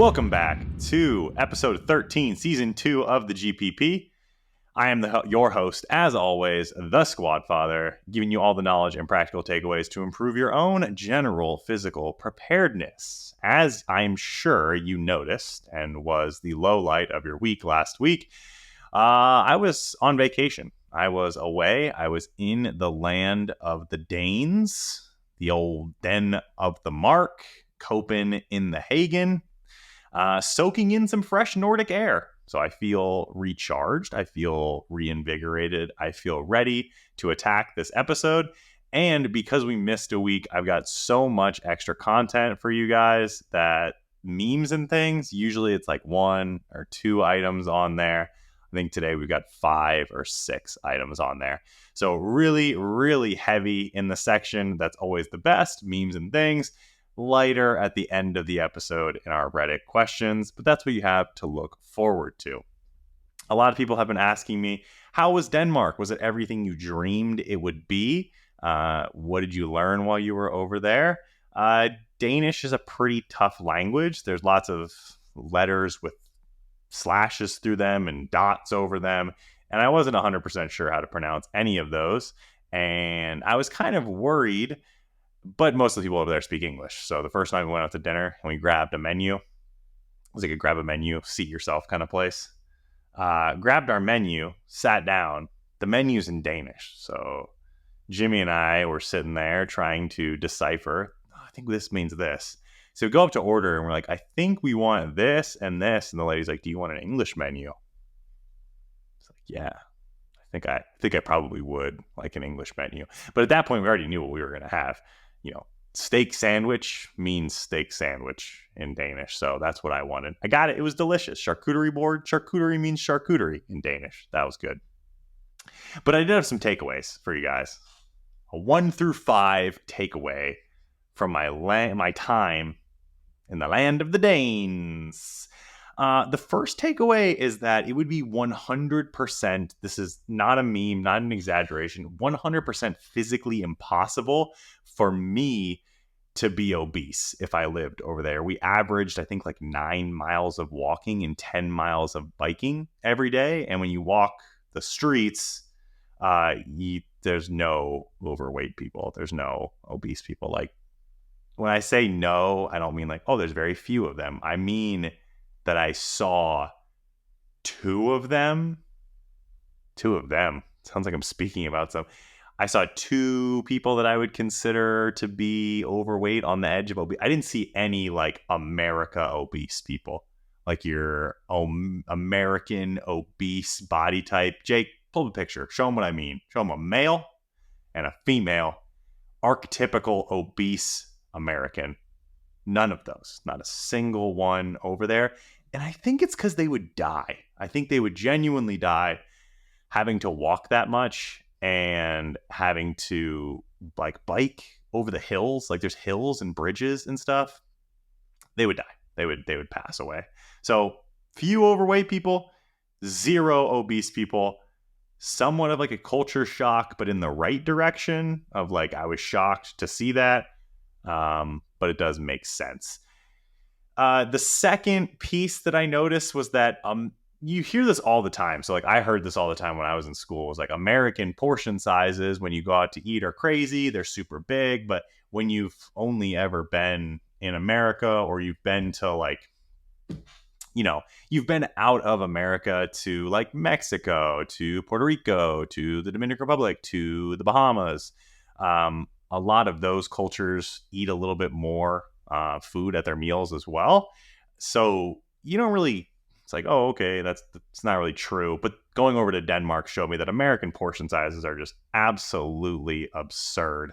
Welcome back to episode 13, season 2 of the GPP. I am your host, as always, the Squad Father, giving you all the knowledge and practical takeaways to improve your own general physical preparedness. As I'm sure you noticed and was the low light of your week last week, I was on vacation. I was away. I was in the land of the Danes, the old Den of the Mark, Copen in the Hagen, soaking in some fresh Nordic air. So I feel recharged. I feel reinvigorated. I feel ready to attack this episode. And because we missed a week, I've got so much extra content for you guys that memes and things, usually it's like 1 or 2 items on there. I think today we've got 5 or 6 items on there. So really, really heavy in the section. That's always the best, memes and things. Lighter at the end of the episode in our Reddit questions, but that's what you have to look forward to. A lot of people have been asking me, how was Denmark? Was it everything you dreamed it would be? What did you learn while you were over there? Danish is a pretty tough language. There's lots of letters with slashes through them and dots over them, and I wasn't 100% sure how to pronounce any of those, and I was kind of worried. But most of the people over there speak English. So the first night we went out to dinner and we grabbed a menu. It was like a grab a menu, seat yourself kind of place. Grabbed our menu, sat down. The menu's in Danish. So Jimmy and I were sitting there trying to decipher. I think this means this. So we go up to order and we're like, I think we want this and this. And the lady's like, do you want an English menu? It's like, yeah. I think I probably would like an English menu. But at that point, we already knew what we were going to have. You know, steak sandwich means steak sandwich in Danish. So that's what I wanted. I got it. It was delicious. Charcuterie board. Charcuterie means charcuterie in Danish. That was good. But I did have some takeaways for you guys. A 1 through 5 takeaway from my time in the land of the Danes. The first takeaway is that it would be 100%, this is not a meme, not an exaggeration, 100% physically impossible for me to be obese if I lived over there. We averaged, I think, like 9 miles of walking and 10 miles of biking every day. And when you walk the streets, there's no overweight people. There's no obese people. Like, when I say no, I don't mean like, oh, there's very few of them. I mean that I saw 2 of them. 2 of them. Sounds like I'm speaking about some. I saw 2 people that I would consider to be overweight on the edge of obese. I didn't see any like America obese people. Like your American obese body type. Jake, pull the picture. Show them what I mean. Show them a male and a female. Archetypical obese American. None of those. Not a single one over there. And I think it's because they would die. I think they would genuinely die having to walk that much and having to like bike over the hills. Like there's hills and bridges and stuff. They would die. They would pass away. So few overweight people, 0 obese people. Somewhat of like a culture shock, but in the right direction of like, I was shocked to see that. But it does make sense. The second piece that I noticed was that you hear this all the time. So like I heard this all the time when I was in school. It was like American portion sizes when you go out to eat are crazy. They're super big. But when you've only ever been in America or you've been to like, you know, you've been out of America to like Mexico, to Puerto Rico, to the Dominican Republic, to the Bahamas. A lot of those cultures eat a little bit more food at their meals as well. So you don't really, it's like, oh, okay, it's not really true. But going over to Denmark showed me that American portion sizes are just absolutely absurd.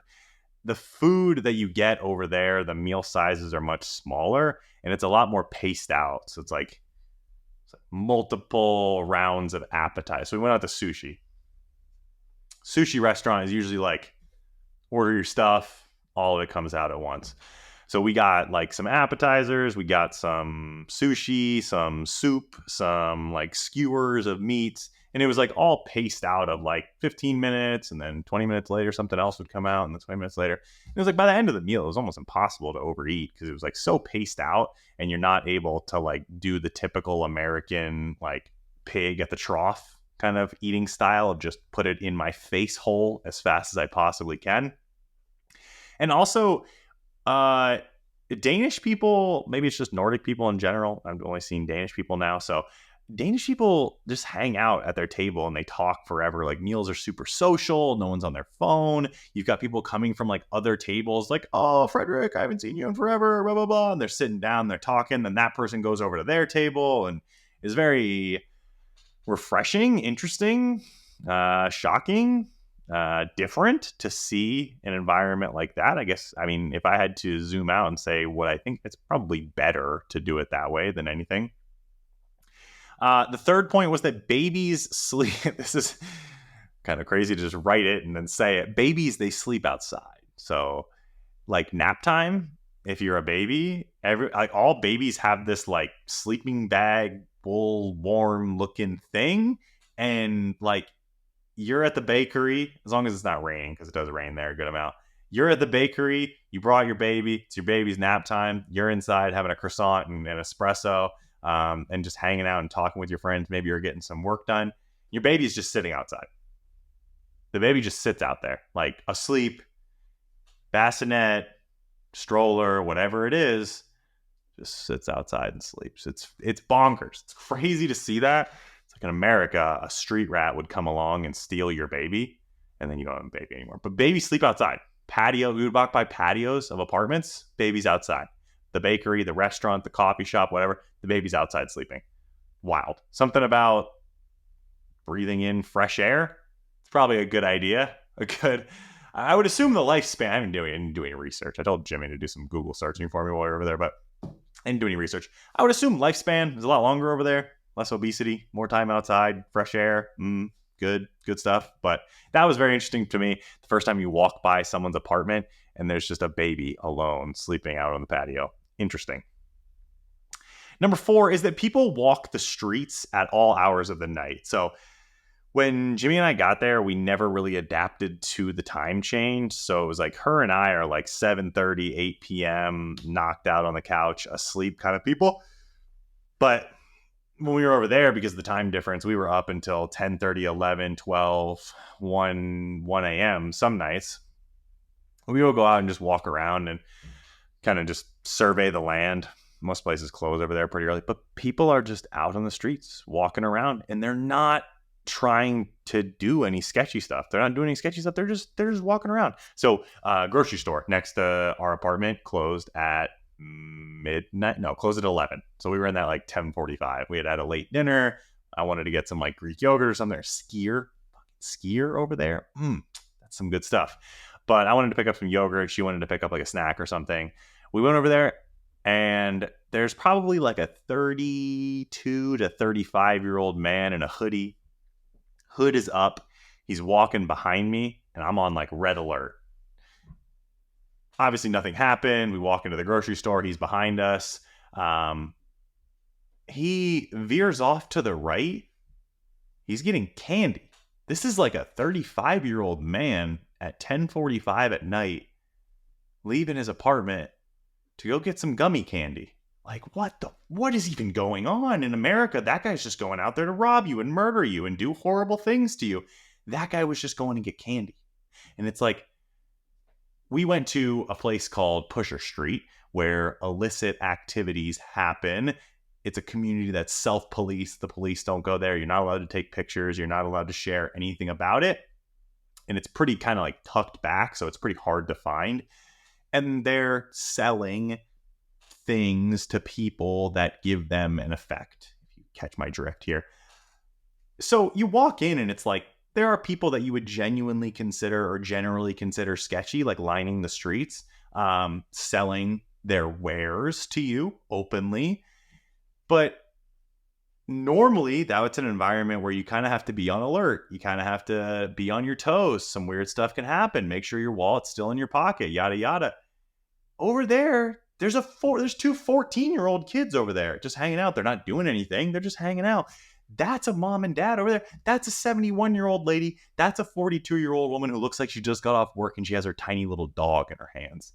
The food that you get over there, the meal sizes are much smaller and it's a lot more paced out. So it's like multiple rounds of appetizers. So we went out to sushi. Sushi restaurant is usually like, order your stuff, all of it comes out at once. So we got like some appetizers, we got some sushi, some soup, some like skewers of meats. And it was like all paced out of like 15 minutes, and then 20 minutes later, something else would come out, and then 20 minutes later. It was like by the end of the meal, it was almost impossible to overeat because it was like so paced out, and you're not able to like do the typical American like pig at the trough kind of eating style of just put it in my face hole as fast as I possibly can. And also, Danish people, maybe it's just Nordic people in general. I've only seen Danish people now. So Danish people just hang out at their table and they talk forever. Like meals are super social. No one's on their phone. You've got people coming from like other tables like, oh, Frederick, I haven't seen you in forever, blah, blah, blah. And they're sitting down, they're talking. Then that person goes over to their table and is very refreshing, interesting, shocking, different to see an environment like that. I guess, I mean, if I had to zoom out and say what I think, it's probably better to do it that way than anything. The third point was that babies sleep. This is kind of crazy to just write it and then say it. Babies, they sleep outside. So like nap time, if you're a baby, all babies have this like sleeping bag, wool, warm looking thing. And like you're at the bakery, as long as it's not raining, because it does rain there a good amount. You're at the bakery, you brought your baby, it's your baby's nap time. You're inside having a croissant and an espresso. And just hanging out and talking with your friends. Maybe you're getting some work done. Your baby's just sitting outside. The baby just sits out there, like asleep, bassinet, stroller, whatever it is, just sits outside and sleeps. It's bonkers. It's crazy to see that. It's like in America, a street rat would come along and steal your baby, and then you don't have a baby anymore. But babies sleep outside. Patio, we would walk by patios of apartments, babies outside. The bakery, the restaurant, the coffee shop, whatever, the baby's outside sleeping. Wild. Something about breathing in fresh air. It's probably a good idea. I would assume the lifespan. I didn't do any research. I told Jimmy to do some Google searching for me while we were over there, but I didn't do any research. I would assume lifespan is a lot longer over there. Less obesity, more time outside, fresh air. Good stuff. But that was very interesting to me. The first time you walk by someone's apartment and there's just a baby alone sleeping out on the patio. Interesting. Number 4 is that people walk the streets at all hours of the night. So when Jimmy and I got there, we never really adapted to the time change. So it was like her and I are like 7:30, 8 p.m., knocked out on the couch, asleep kind of people. But when we were over there, because of the time difference, we were up until 10:30, 11, 12, 1 a.m. some nights. We would go out and just walk around and kind of just survey the land. Most places close over there pretty early, but people are just out on the streets walking around, and they're not trying to do any sketchy stuff. They're not doing any sketchy stuff. They're just walking around. So grocery store next to our apartment closed at midnight. No, closed at 11. So we were in that like 10:45. We had a late dinner. I wanted to get some like Greek yogurt or something. Or skier over there. That's some good stuff. But I wanted to pick up some yogurt. She wanted to pick up like a snack or something. We went over there, and there's probably like a 32 to 35-year-old man in a hoodie. Hood is up. He's walking behind me, and I'm on like red alert. Obviously, nothing happened. We walk into the grocery store. He's behind us. He veers off to the right. He's getting candy. This is like a 35-year-old man at 10:45 at night leaving his apartment to go get some gummy candy. Like, what is even going on in America? That guy's just going out there to rob you and murder you and do horrible things to you. That guy was just going to get candy. And it's like, we went to a place called Pusher Street where illicit activities happen. It's a community that's self-policed. The police don't go there. You're not allowed to take pictures. You're not allowed to share anything about it. And it's pretty kind of like tucked back, so it's pretty hard to find. And they're selling things to people that give them an effect, if you catch my drift here. So you walk in and it's like, there are people that you would genuinely consider or generally consider sketchy, like lining the streets, selling their wares to you openly. But normally, that's an environment where you kind of have to be on alert. You kind of have to be on your toes. Some weird stuff can happen. Make sure your wallet's still in your pocket, yada, yada. Over there's two 14-year-old kids over there just hanging out. They're not doing anything. They're just hanging out. That's a mom and dad over there. That's a 71-year-old lady. That's a 42-year-old woman who looks like she just got off work and she has her tiny little dog in her hands.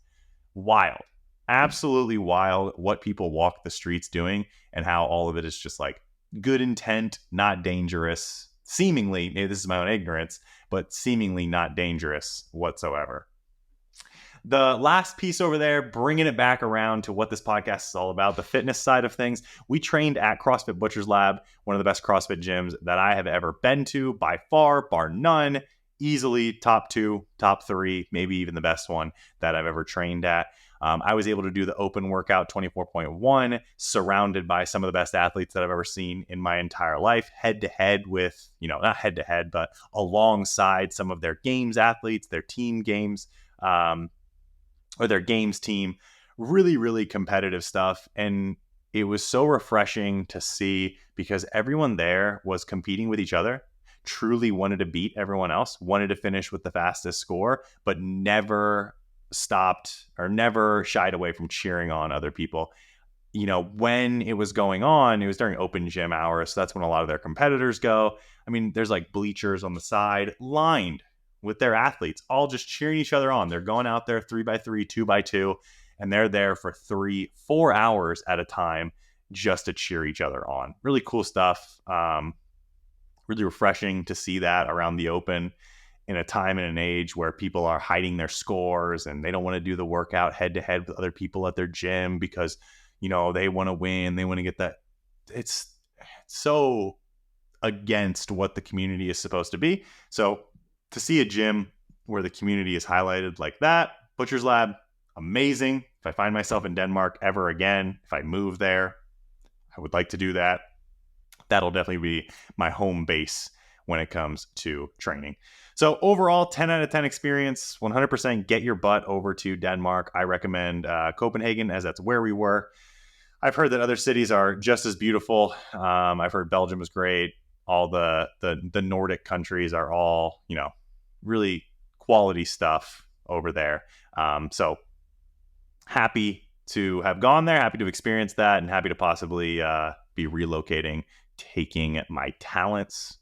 Wild. Absolutely wild what people walk the streets doing and how all of it is just like good intent, not dangerous. Seemingly, maybe this is my own ignorance, but seemingly not dangerous whatsoever. The last piece over there, bringing it back around to what this podcast is all about, the fitness side of things. We trained at CrossFit Butcher's Lab, one of the best CrossFit gyms that I have ever been to by far, bar none. Easily top 2, top 3, maybe even the best one that I've ever trained at. I was able to do the open workout 24.1, surrounded by some of the best athletes that I've ever seen in my entire life, head to head with, not head to head, but alongside some of their games athletes, their team games, or their games team. Really, really competitive stuff. And it was so refreshing to see because everyone there was competing with each other, truly wanted to beat everyone else, wanted to finish with the fastest score, but never stopped or never shied away from cheering on other people. When it was going on, it was during open gym hours. So that's when a lot of their competitors go. I mean, there's like bleachers on the side lined with their athletes, all just cheering each other on. They're going out there 3x3, 2x2, and they're there for 3-4 hours at a time just to cheer each other on. Really cool stuff. Really refreshing to see that around the open in a time and an age where people are hiding their scores and they don't want to do the workout head to head with other people at their gym because, they want to win. They want to get that. It's so against what the community is supposed to be. So to see a gym where the community is highlighted like that, Butcher's Lab, amazing. If I find myself in Denmark ever again, if I move there, I would like to do that. That'll definitely be my home base when it comes to training. So overall, 10 out of 10 experience, 100% get your butt over to Denmark. I recommend Copenhagen as that's where we were. I've heard that other cities are just as beautiful. I've heard Belgium is great. All the Nordic countries are all, really quality stuff over there. So happy to have gone there, happy to experience that, and happy to possibly be relocating, taking my talents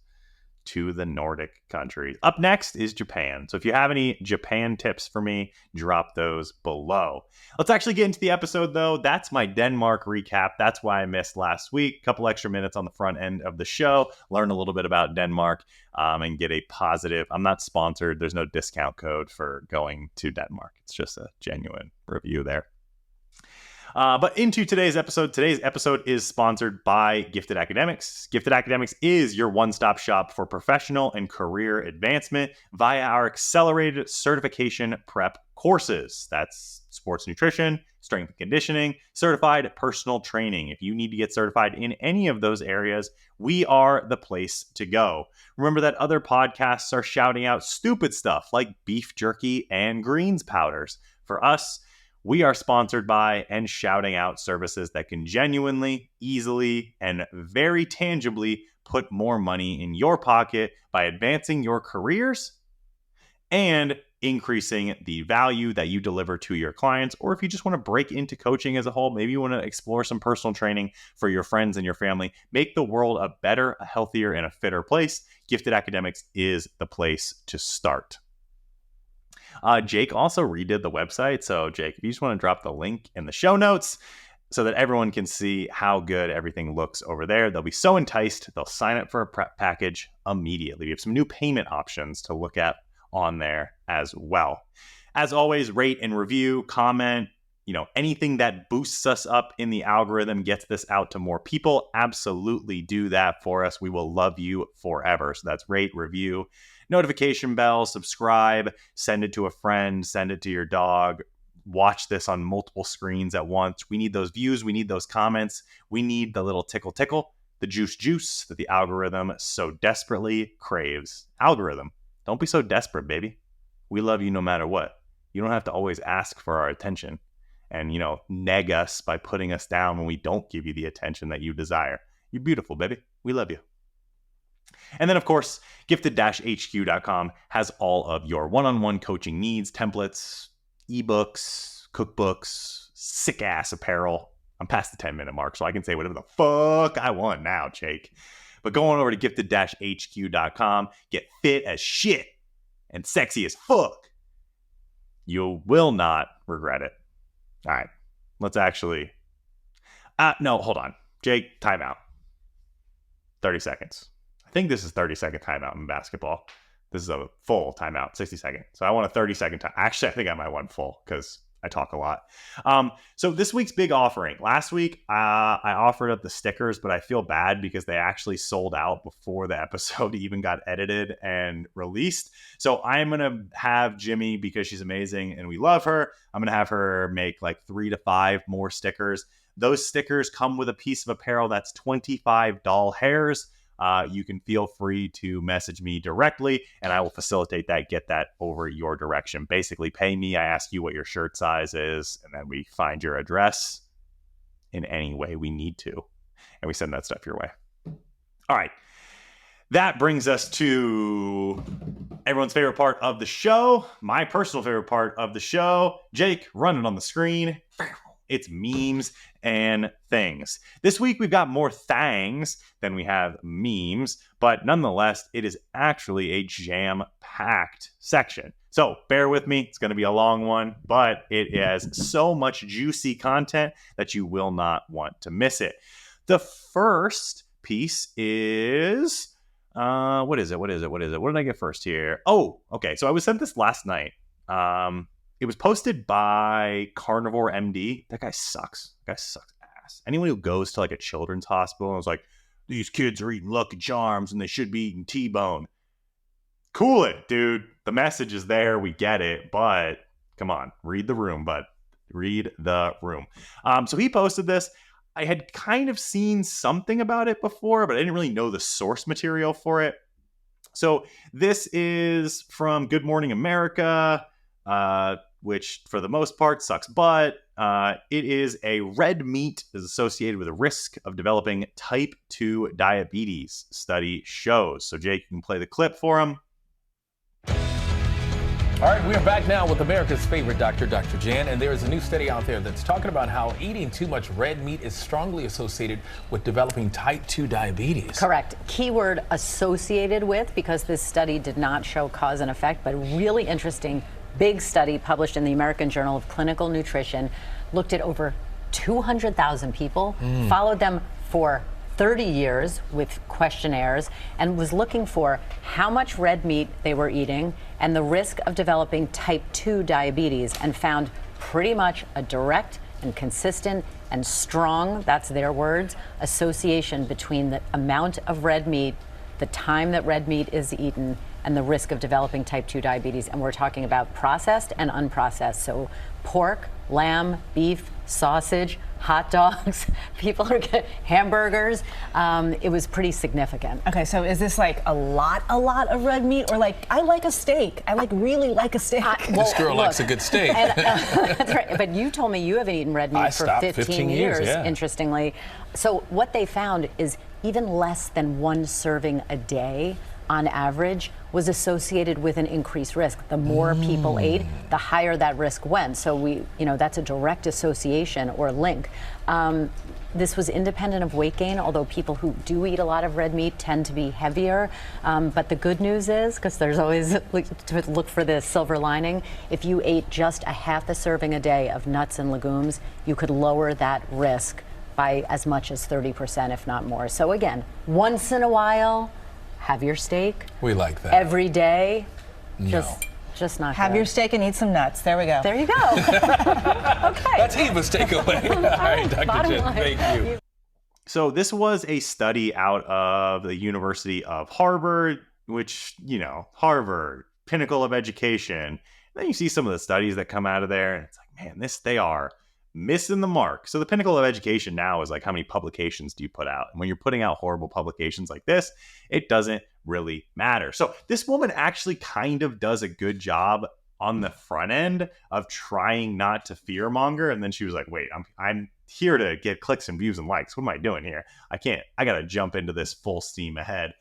to the Nordic countries. Up next is Japan. So if you have any Japan tips for me, drop those below. Let's actually get into the episode though. That's my Denmark recap. That's why I missed last week. A couple extra minutes on the front end of the show. Learn a little bit about Denmark and get a positive. I'm not sponsored. There's no discount code for going to Denmark. It's just a genuine review there. But into today's episode is sponsored by GiIFTED Acacemics. GiIFTED Acacemics is your one-stop shop for professional and career advancement via our accelerated certification prep courses. That's sports nutrition, strength and conditioning, certified personal training. If you need to get certified in any of those areas, we are the place to go. Remember that other podcasts are shouting out stupid stuff like beef jerky and greens powders. For us, we are sponsored by and shouting out services that can genuinely, easily, and very tangibly put more money in your pocket by advancing your careers and increasing the value that you deliver to your clients. Or if you just want to break into coaching as a whole, maybe you want to explore some personal training for your friends and your family, make the world a better, a healthier, and a fitter place, GiIFTED Acacemics is the place to start. Jake also redid the website. So Jake, if you just want to drop the link in the show notes so that everyone can see how good everything looks over there, they'll be so enticed, they'll sign up for a prep package immediately. We have some new payment options to look at on there as well. As always, rate and review, comment, anything that boosts us up in the algorithm, gets this out to more people. Absolutely do that for us. We will love you forever. So that's rate, review, notification bell, subscribe, send it to a friend, send it to your dog, watch this on multiple screens at once. We need those views. We need those comments. We need the little tickle, the juice that the algorithm so desperately craves. Algorithm, don't be so desperate, baby. We love you no matter what. You don't have to always ask for our attention and, neg us by putting us down when we don't give you the attention that you desire. You're beautiful, baby. We love you. And then, of course, GiFTED-HQ.com has all of your one-on-one coaching needs, templates, ebooks, cookbooks, sick ass apparel. I'm past the 10-minute mark, so I can say whatever the fuck I want now, Jake. But go on over to gifted-hq.com, get fit as shit and sexy as fuck. You will not regret it. All right, let's actually... no, hold on. Jake, timeout. 30 seconds. I think this is 30-second timeout in basketball. This is a full timeout, 60 seconds. So I want a 30-second time. Actually, I think I might want full because I talk a lot. So this week's big offering. Last week, I offered up the stickers, but I feel bad because they actually sold out before the episode even got edited and released. So I'm going to have Jimmy, because she's amazing and we love her, I'm going to have her make like 3 to 5 more stickers. Those stickers come with a piece of apparel that's 25 doll hairs. You can feel free to message me directly and I will facilitate that, get that over your direction. Basically, pay me. I ask you what your shirt size is, and then we find your address in any way we need to, and we send that stuff your way. All right. That brings us to everyone's favorite part of the show, my personal favorite part of the show. Jake, run it on the screen. It's memes and things. This week, we've got more thangs than we have memes, but nonetheless, it is actually a jam-packed section. So bear with me. It's going to be a long one, but it has so much juicy content that you will not want to miss it. The first piece is... What is it? What did I get first here? Oh, okay. So I was sent this last night. It was posted by Carnivore MD. That guy sucks. Ass. Anyone who goes to like a children's hospital and was like, these kids are eating Lucky Charms and they should be eating T-bone. Cool it, dude. The message is there. We get it. But come on, read the room, bud. Read the room. So he posted this. I had kind of seen something about it before, but I didn't really know the source material for it. So this is from Good Morning America, which for the most part sucks butt. It is a red meat is associated with a risk of developing type 2 diabetes, study shows. So Jake, you can play the clip for him. All right, we are back now with America's favorite doctor, Dr. Jan, and there is a new study out there that's talking about how eating too much red meat is strongly associated with developing type 2 diabetes. Correct. Keyword associated with, because this study did not show cause and effect, but really interesting, big study published in the American Journal of Clinical Nutrition, looked at over 200,000 people, followed them for 30 years with questionnaires, and was looking for how much red meat they were eating and the risk of developing type 2 diabetes, and found pretty much a direct and consistent and strong, that's their words, association between the amount of red meat, the time that red meat is eaten, and the risk of developing type 2 diabetes. And we're talking about processed and unprocessed. So pork, lamb, beef, sausage, hot dogs, people are getting hamburgers. It was pretty significant. Okay, so is this like a lot of red meat, or like, I like a steak? I really like a steak. This girl likes a good steak. And, that's right. But you told me you haven't eaten red meat for 15 years, yeah. Interestingly. So what they found is even less than 1 serving a day on average was associated with an increased risk. The more people ate, the higher that risk went. So that's a direct association or link. This was independent of weight gain, although people who do eat a lot of red meat tend to be heavier. But the good news is, because there's always to look for the silver lining, if you ate just a half a serving a day of nuts and legumes, you could lower that risk by as much as 30%, if not more. So again, once in a while, have your steak. We like that. Every day. No. Just not Have good. your steak and eat some nuts. There we go. There you go. Okay. That's Eva's takeaway. All right, Dr. Jen, thank you. So this was a study out of the University of Harvard, which, Harvard, pinnacle of education. And then you see some of the studies that come out of there, and it's like, man, they are missing the mark. So the pinnacle of education now is like, how many publications do you put out? And when you're putting out horrible publications like this, it doesn't really matter. So this woman actually kind of does a good job on the front end of trying not to fearmonger. And then she was like, wait, I'm here to get clicks and views and likes. What am I doing here? I got to jump into this full steam ahead.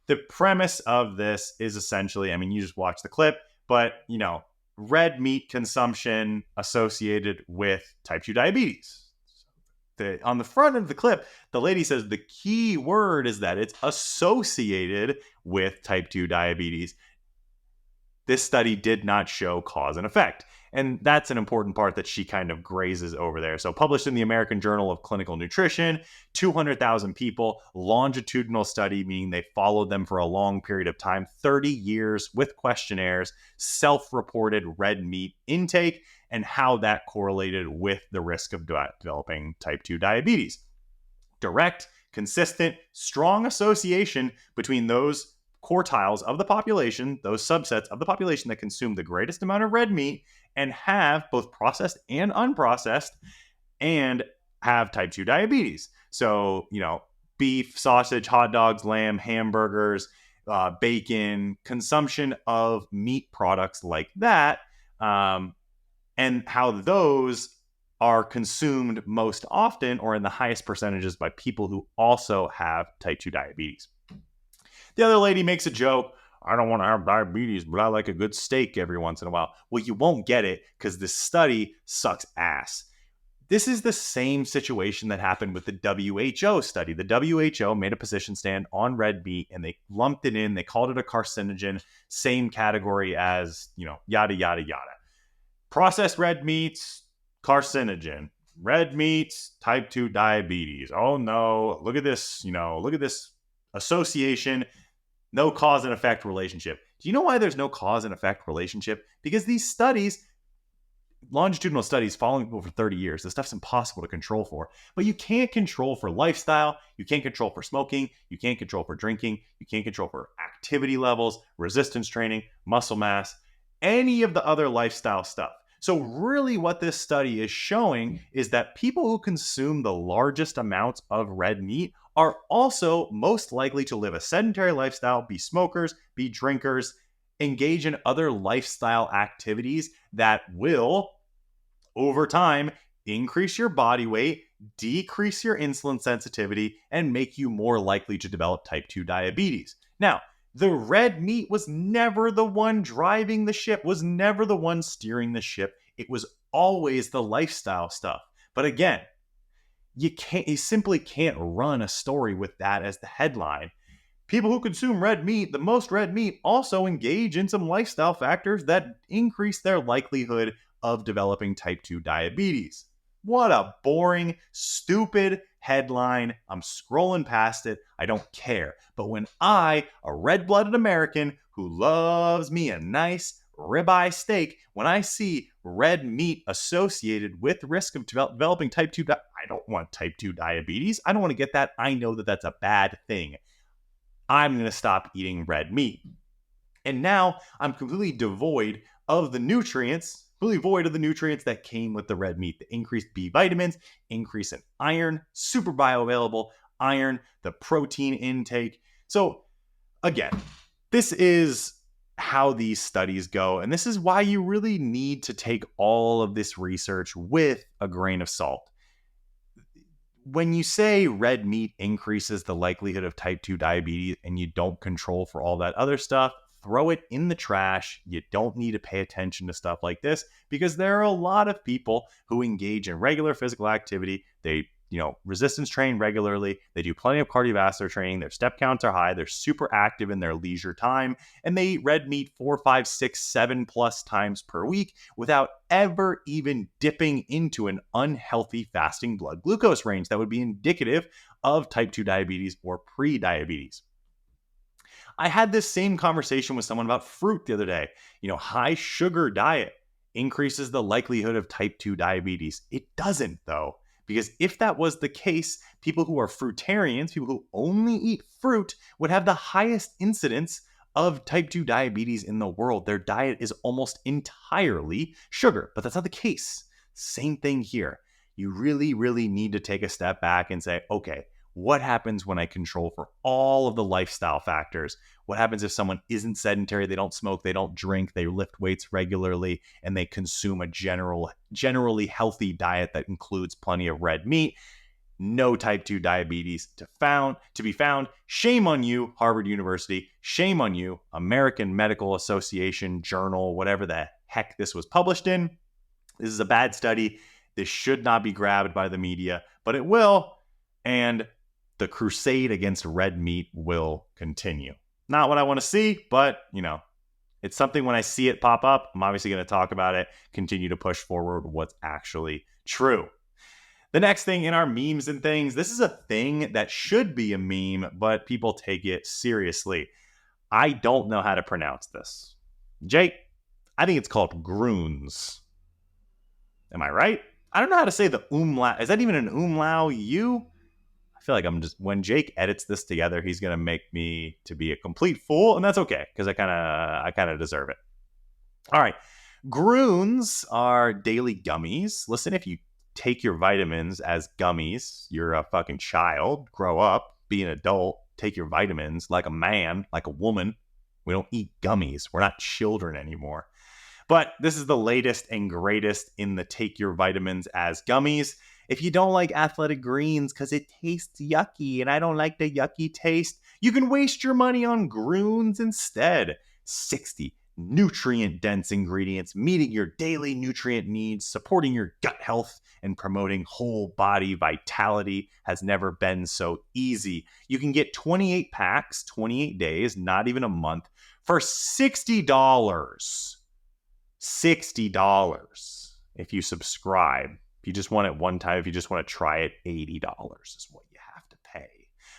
The premise of this is essentially, you just watch the clip, but, red meat consumption associated with type 2 diabetes. On the front of the clip, the lady says the key word is that it's associated with type 2 diabetes. This study did not show cause and effect. And that's an important part that she kind of grazes over there. So published in the American Journal of Clinical Nutrition, 200,000 people, longitudinal study, meaning they followed them for a long period of time, 30 years with questionnaires, self-reported red meat intake, and how that correlated with the risk of developing type 2 diabetes. Direct, consistent, strong association between those quartiles of the population, those subsets of the population that consume the greatest amount of red meat and have both processed and unprocessed and have type 2 diabetes. So, beef, sausage, hot dogs, lamb, hamburgers, bacon, consumption of meat products like that, and how those are consumed most often or in the highest percentages by people who also have type 2 diabetes. The other lady makes a joke. I don't want to have diabetes, but I like a good steak every once in a while. Well, you won't get it because this study sucks ass. This is the same situation that happened with the WHO study. The WHO made a position stand on red meat and they lumped it in. They called it a carcinogen, same category as, yada, yada, yada. Processed red meats, carcinogen. Red meats, type 2 diabetes. Oh no, look at this, look at this association. No cause and effect relationship. Do you know why there's no cause and effect relationship? Because these studies, longitudinal studies following people for 30 years, this stuff's impossible to control for. But you can't control for lifestyle. You can't control for smoking. You can't control for drinking. You can't control for activity levels, resistance training, muscle mass, any of the other lifestyle stuff. So really what this study is showing is that people who consume the largest amounts of red meat are also most likely to live a sedentary lifestyle, be smokers, be drinkers, engage in other lifestyle activities that will, over time, increase your body weight, decrease your insulin sensitivity, and make you more likely to develop type 2 diabetes. Now, the red meat was never the one driving the ship, was never the one steering the ship. It was always the lifestyle stuff. But again, you simply can't run a story with that as the headline. People who consume red meat, the most red meat, also engage in some lifestyle factors that increase their likelihood of developing type 2 diabetes. What a boring, stupid headline. I'm scrolling past it. I don't care. But when I, a red-blooded American who loves me a nice ribeye steak, when I see red meat associated with risk of developing type 2, I don't want type 2 diabetes. I don't want to get that. I know that that's a bad thing. I'm going to stop eating red meat. And now I'm completely devoid of the nutrients that came with the red meat. The increased B vitamins, increase in iron, super bioavailable iron, the protein intake. So again, this is how these studies go. And this is why you really need to take all of this research with a grain of salt. When you say red meat increases the likelihood of type 2 diabetes and you don't control for all that other stuff, throw it in the trash. You don't need to pay attention to stuff like this because there are a lot of people who engage in regular physical activity. They, resistance train regularly. They do plenty of cardiovascular training. Their step counts are high. They're super active in their leisure time. And they eat red meat 4, 5, 6, 7+ times per week without ever even dipping into an unhealthy fasting blood glucose range that would be indicative of type 2 diabetes or pre-diabetes. I had this same conversation with someone about fruit the other day. High sugar diet increases the likelihood of type 2 diabetes. It doesn't, though, because if that was the case, people who are fruitarians, people who only eat fruit, would have the highest incidence of type 2 diabetes in the world. Their diet is almost entirely sugar, but that's not the case. Same thing here. You really, really need to take a step back and say, okay, what happens when I control for all of the lifestyle factors? What happens if someone isn't sedentary, they don't smoke, they don't drink, they lift weights regularly, and they consume a generally healthy diet that includes plenty of red meat? No type 2 diabetes to be found. Shame on you, Harvard University. Shame on you, American Medical Association Journal, whatever the heck this was published in. This is a bad study. This should not be grabbed by the media, but it will. And the crusade against red meat will continue. Not what I want to see, but, it's something when I see it pop up, I'm obviously going to talk about it, continue to push forward what's actually true. The next thing in our memes and things, this is a thing that should be a meme, but people take it seriously. I don't know how to pronounce this. Jake, I think it's called GRUNS. Am I right? I don't know how to say the umlaut. Is that even an umlaut U? I feel like when Jake edits this together, he's going to make me to be a complete fool, and that's okay, because I kind of deserve it. All right. GRUNS are daily gummies. Listen, if you take your vitamins as gummies, you're a fucking child. Grow up, be an adult, take your vitamins like a man, like a woman. We don't eat gummies. We're not children anymore. But this is the latest and greatest in the take your vitamins as gummies. If you don't like Athletic Greens because it tastes yucky and I don't like the yucky taste, you can waste your money on GRUNS instead. 60 nutrient-dense ingredients meeting your daily nutrient needs, supporting your gut health, and promoting whole body vitality has never been so easy. You can get 28 packs, 28 days, not even a month, for $60. $60 if you subscribe. If you just want it one time, if you just want to try it, $80 is what you have to pay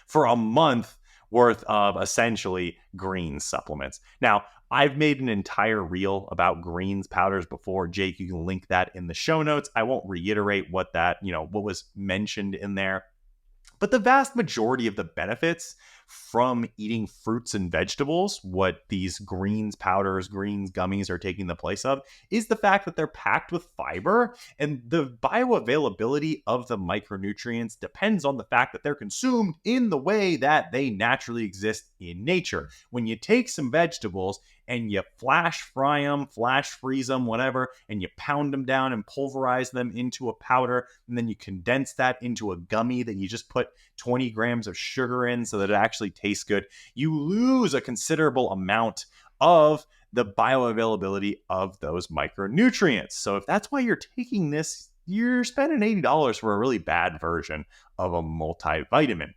for a month worth of essentially greens supplements. Now, I've made an entire reel about greens powders before. Jake, you can link that in the show notes. I won't reiterate what was mentioned in there. But the vast majority of the benefits from eating fruits and vegetables, what these greens powders, greens gummies are taking the place of, is the fact that they're packed with fiber, and the bioavailability of the micronutrients depends on the fact that they're consumed in the way that they naturally exist in nature. When you take some vegetables and you flash fry them, flash freeze them, whatever, and you pound them down and pulverize them into a powder, and then you condense that into a gummy that you just put 20 grams of sugar in so that it actually tastes good, you lose a considerable amount of the bioavailability of those micronutrients. So if that's why you're taking this, you're spending $80 for a really bad version of a multivitamin.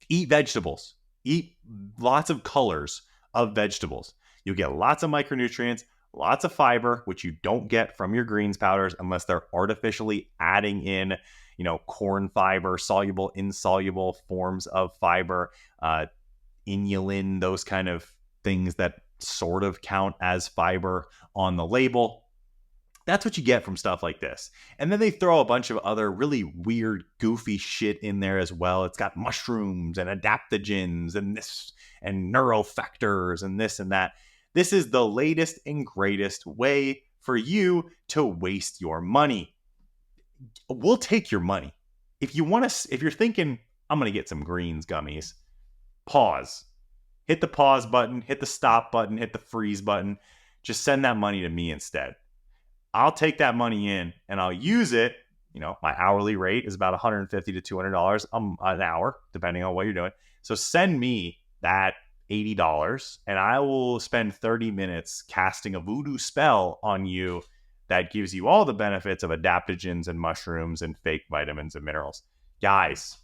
Eat vegetables. Eat lots of colors of vegetables. You'll get lots of micronutrients, lots of fiber, which you don't get from your greens powders unless they're artificially adding in, corn fiber, soluble, insoluble forms of fiber, inulin, those kind of things that sort of count as fiber on the label. That's what you get from stuff like this. And then they throw a bunch of other really weird, goofy shit in there as well. It's got mushrooms and adaptogens and this and neurofactors and this and that. This is the latest and greatest way for you to waste your money. We'll take your money. If you're thinking, I'm going to get some greens gummies, pause. Hit the pause button, hit the stop button, hit the freeze button. Just send that money to me instead. I'll take that money in and I'll use it. My hourly rate is about $150 to $200 an hour, depending on what you're doing. So send me that $80 and I will spend 30 minutes casting a voodoo spell on you that gives you all the benefits of adaptogens and mushrooms and fake vitamins and minerals. Guys,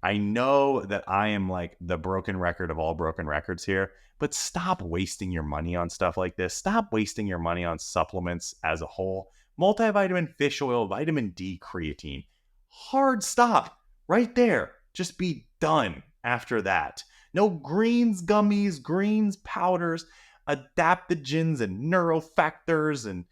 I know that I am like the broken record of all broken records here, but stop wasting your money on stuff like this. Stop wasting your money on supplements as a whole. Multivitamin, fish oil, vitamin D, creatine. Hard stop right there. Just be done after that. No greens gummies, greens powders, adaptogens and neurofactors and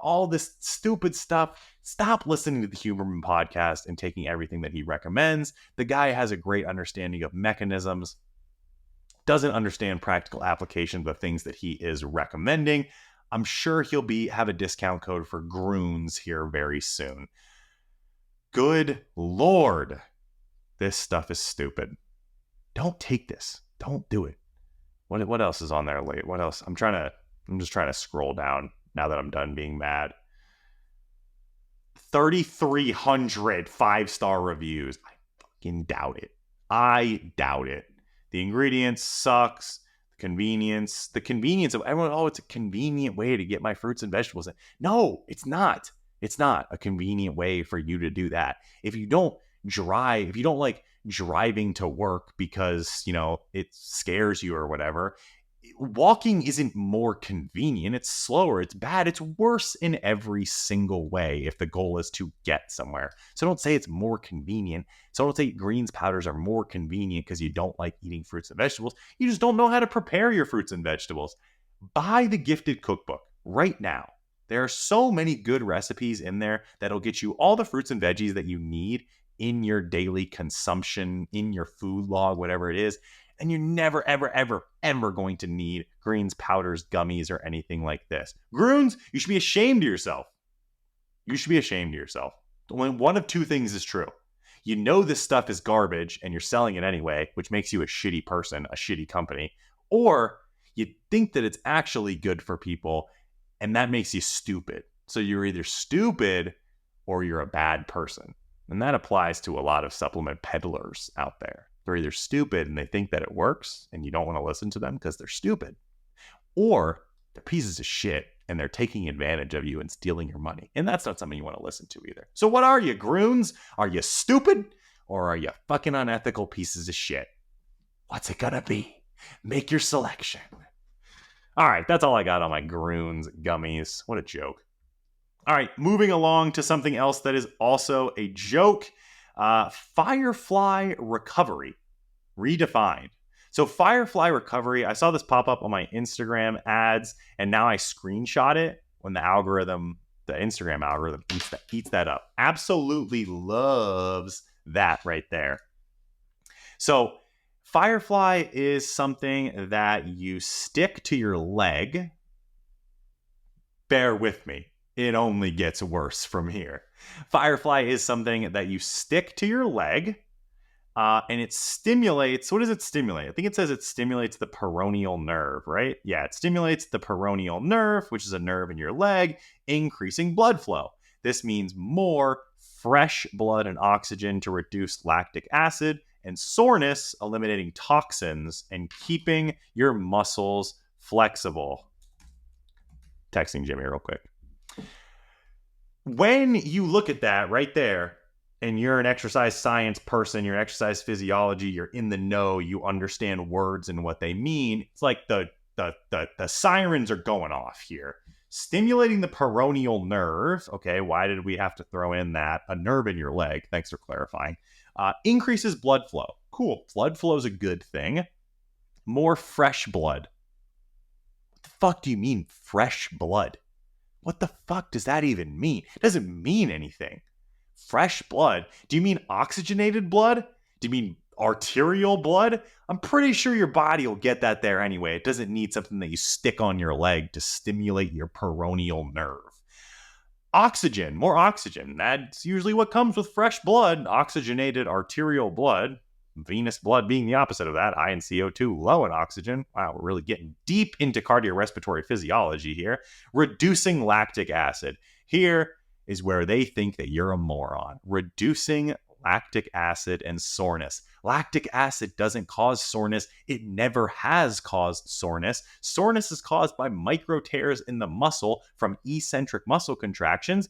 all this stupid stuff. Stop listening to the Huberman podcast and taking everything that he recommends. The guy has a great understanding of mechanisms, doesn't understand practical application of the things that he is recommending. I'm sure he'll have a discount code for GRUNS here very soon. Good Lord, this stuff is stupid. Don't take this. Don't do it. What else is on there late? What else? I'm just trying to scroll down now that I'm done being mad. 3,300 5-star reviews. I fucking doubt it. I doubt it. The ingredients sucks. The convenience of everyone, oh, it's a convenient way to get my fruits and vegetables in. No, it's not. It's not a convenient way for you to do that. If you don't like driving to work because, it scares you or whatever, walking isn't more convenient. It's slower. It's bad. It's worse in every single way if the goal is to get somewhere. So don't say it's more convenient. So don't say greens powders are more convenient because you don't like eating fruits and vegetables. You just don't know how to prepare your fruits and vegetables. Buy the Gifted Cookbook right now. There are so many good recipes in there that'll get you all the fruits and veggies that you need in your daily consumption, in your food log, whatever it is. And you're never, ever, ever, ever going to need greens, powders, gummies, or anything like this. GRUNS, you should be ashamed of yourself. You should be ashamed of yourself. One of two things is true. You know this stuff is garbage and you're selling it anyway, which makes you a shitty person, a shitty company. Or you think that it's actually good for people and that makes you stupid. So you're either stupid or you're a bad person. And that applies to a lot of supplement peddlers out there. They're either stupid and they think that it works and you don't want to listen to them because they're stupid, or they're pieces of shit and they're taking advantage of you and stealing your money. And that's not something you want to listen to either. So what are you, GRUNS? Are you stupid or are you fucking unethical pieces of shit? What's it gonna be? Make your selection. All right, that's all I got on my GRUNS gummies. What a joke. All right, moving along to something else that is also a joke. Firefly recovery redefined. So Firefly recovery, I saw this pop up on my Instagram ads, and now I screenshot it when the Instagram algorithm eats that up. Absolutely loves that right there. So Firefly is something that you stick to your leg. Bear with me. It only gets worse from here. Firefly is something that you stick to your leg, and it stimulates. What does it stimulate? I think it says it stimulates the peroneal nerve, right? Yeah, it stimulates the peroneal nerve, which is a nerve in your leg, increasing blood flow. This means more fresh blood and oxygen to reduce lactic acid and soreness, eliminating toxins and keeping your muscles flexible. Texting Jimmy real quick. When you look at that right there, and you're an exercise science person, you're exercise physiology, you're in the know, you understand words and what they mean, it's like the sirens are going off here. Stimulating the peroneal nerve, okay, why did we have to throw in that? A nerve in your leg, thanks for clarifying. Increases blood flow. Cool, blood flow is a good thing. More fresh blood. What the fuck do you mean fresh blood? What the fuck does that even mean? It doesn't mean anything. Fresh blood? Do you mean oxygenated blood? Do you mean arterial blood? I'm pretty sure your body will get that there anyway. It doesn't need something that you stick on your leg to stimulate your peroneal nerve. Oxygen, more oxygen. That's usually what comes with fresh blood. Oxygenated arterial blood. Venous blood being the opposite of that, high in CO2, low in oxygen. Wow, we're really getting deep into cardiorespiratory physiology here. Reducing lactic acid. Here is where they think that you're a moron. Reducing lactic acid and soreness. Lactic acid doesn't cause soreness. It never has caused soreness. Soreness is caused by micro tears in the muscle from eccentric muscle contractions.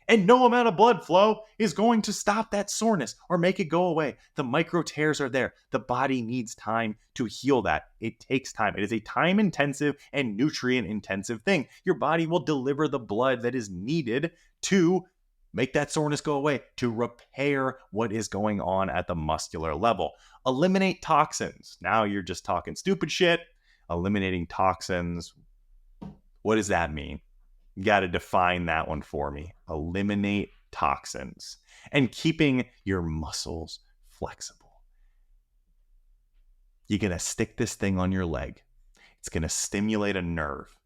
And no amount of blood flow is going to stop that soreness or make it go away. The micro tears are there. The body needs time to heal that. It takes time. It is a time-intensive and nutrient-intensive thing. Your body will deliver the blood that is needed to make that soreness go away, to repair what is going on at the muscular level. Eliminate toxins. Now you're just talking stupid shit. Eliminating toxins. What does that mean? You got to define that one for me. Eliminate toxins and keeping your muscles flexible. You're going to stick this thing on your leg. It's going to stimulate a nerve.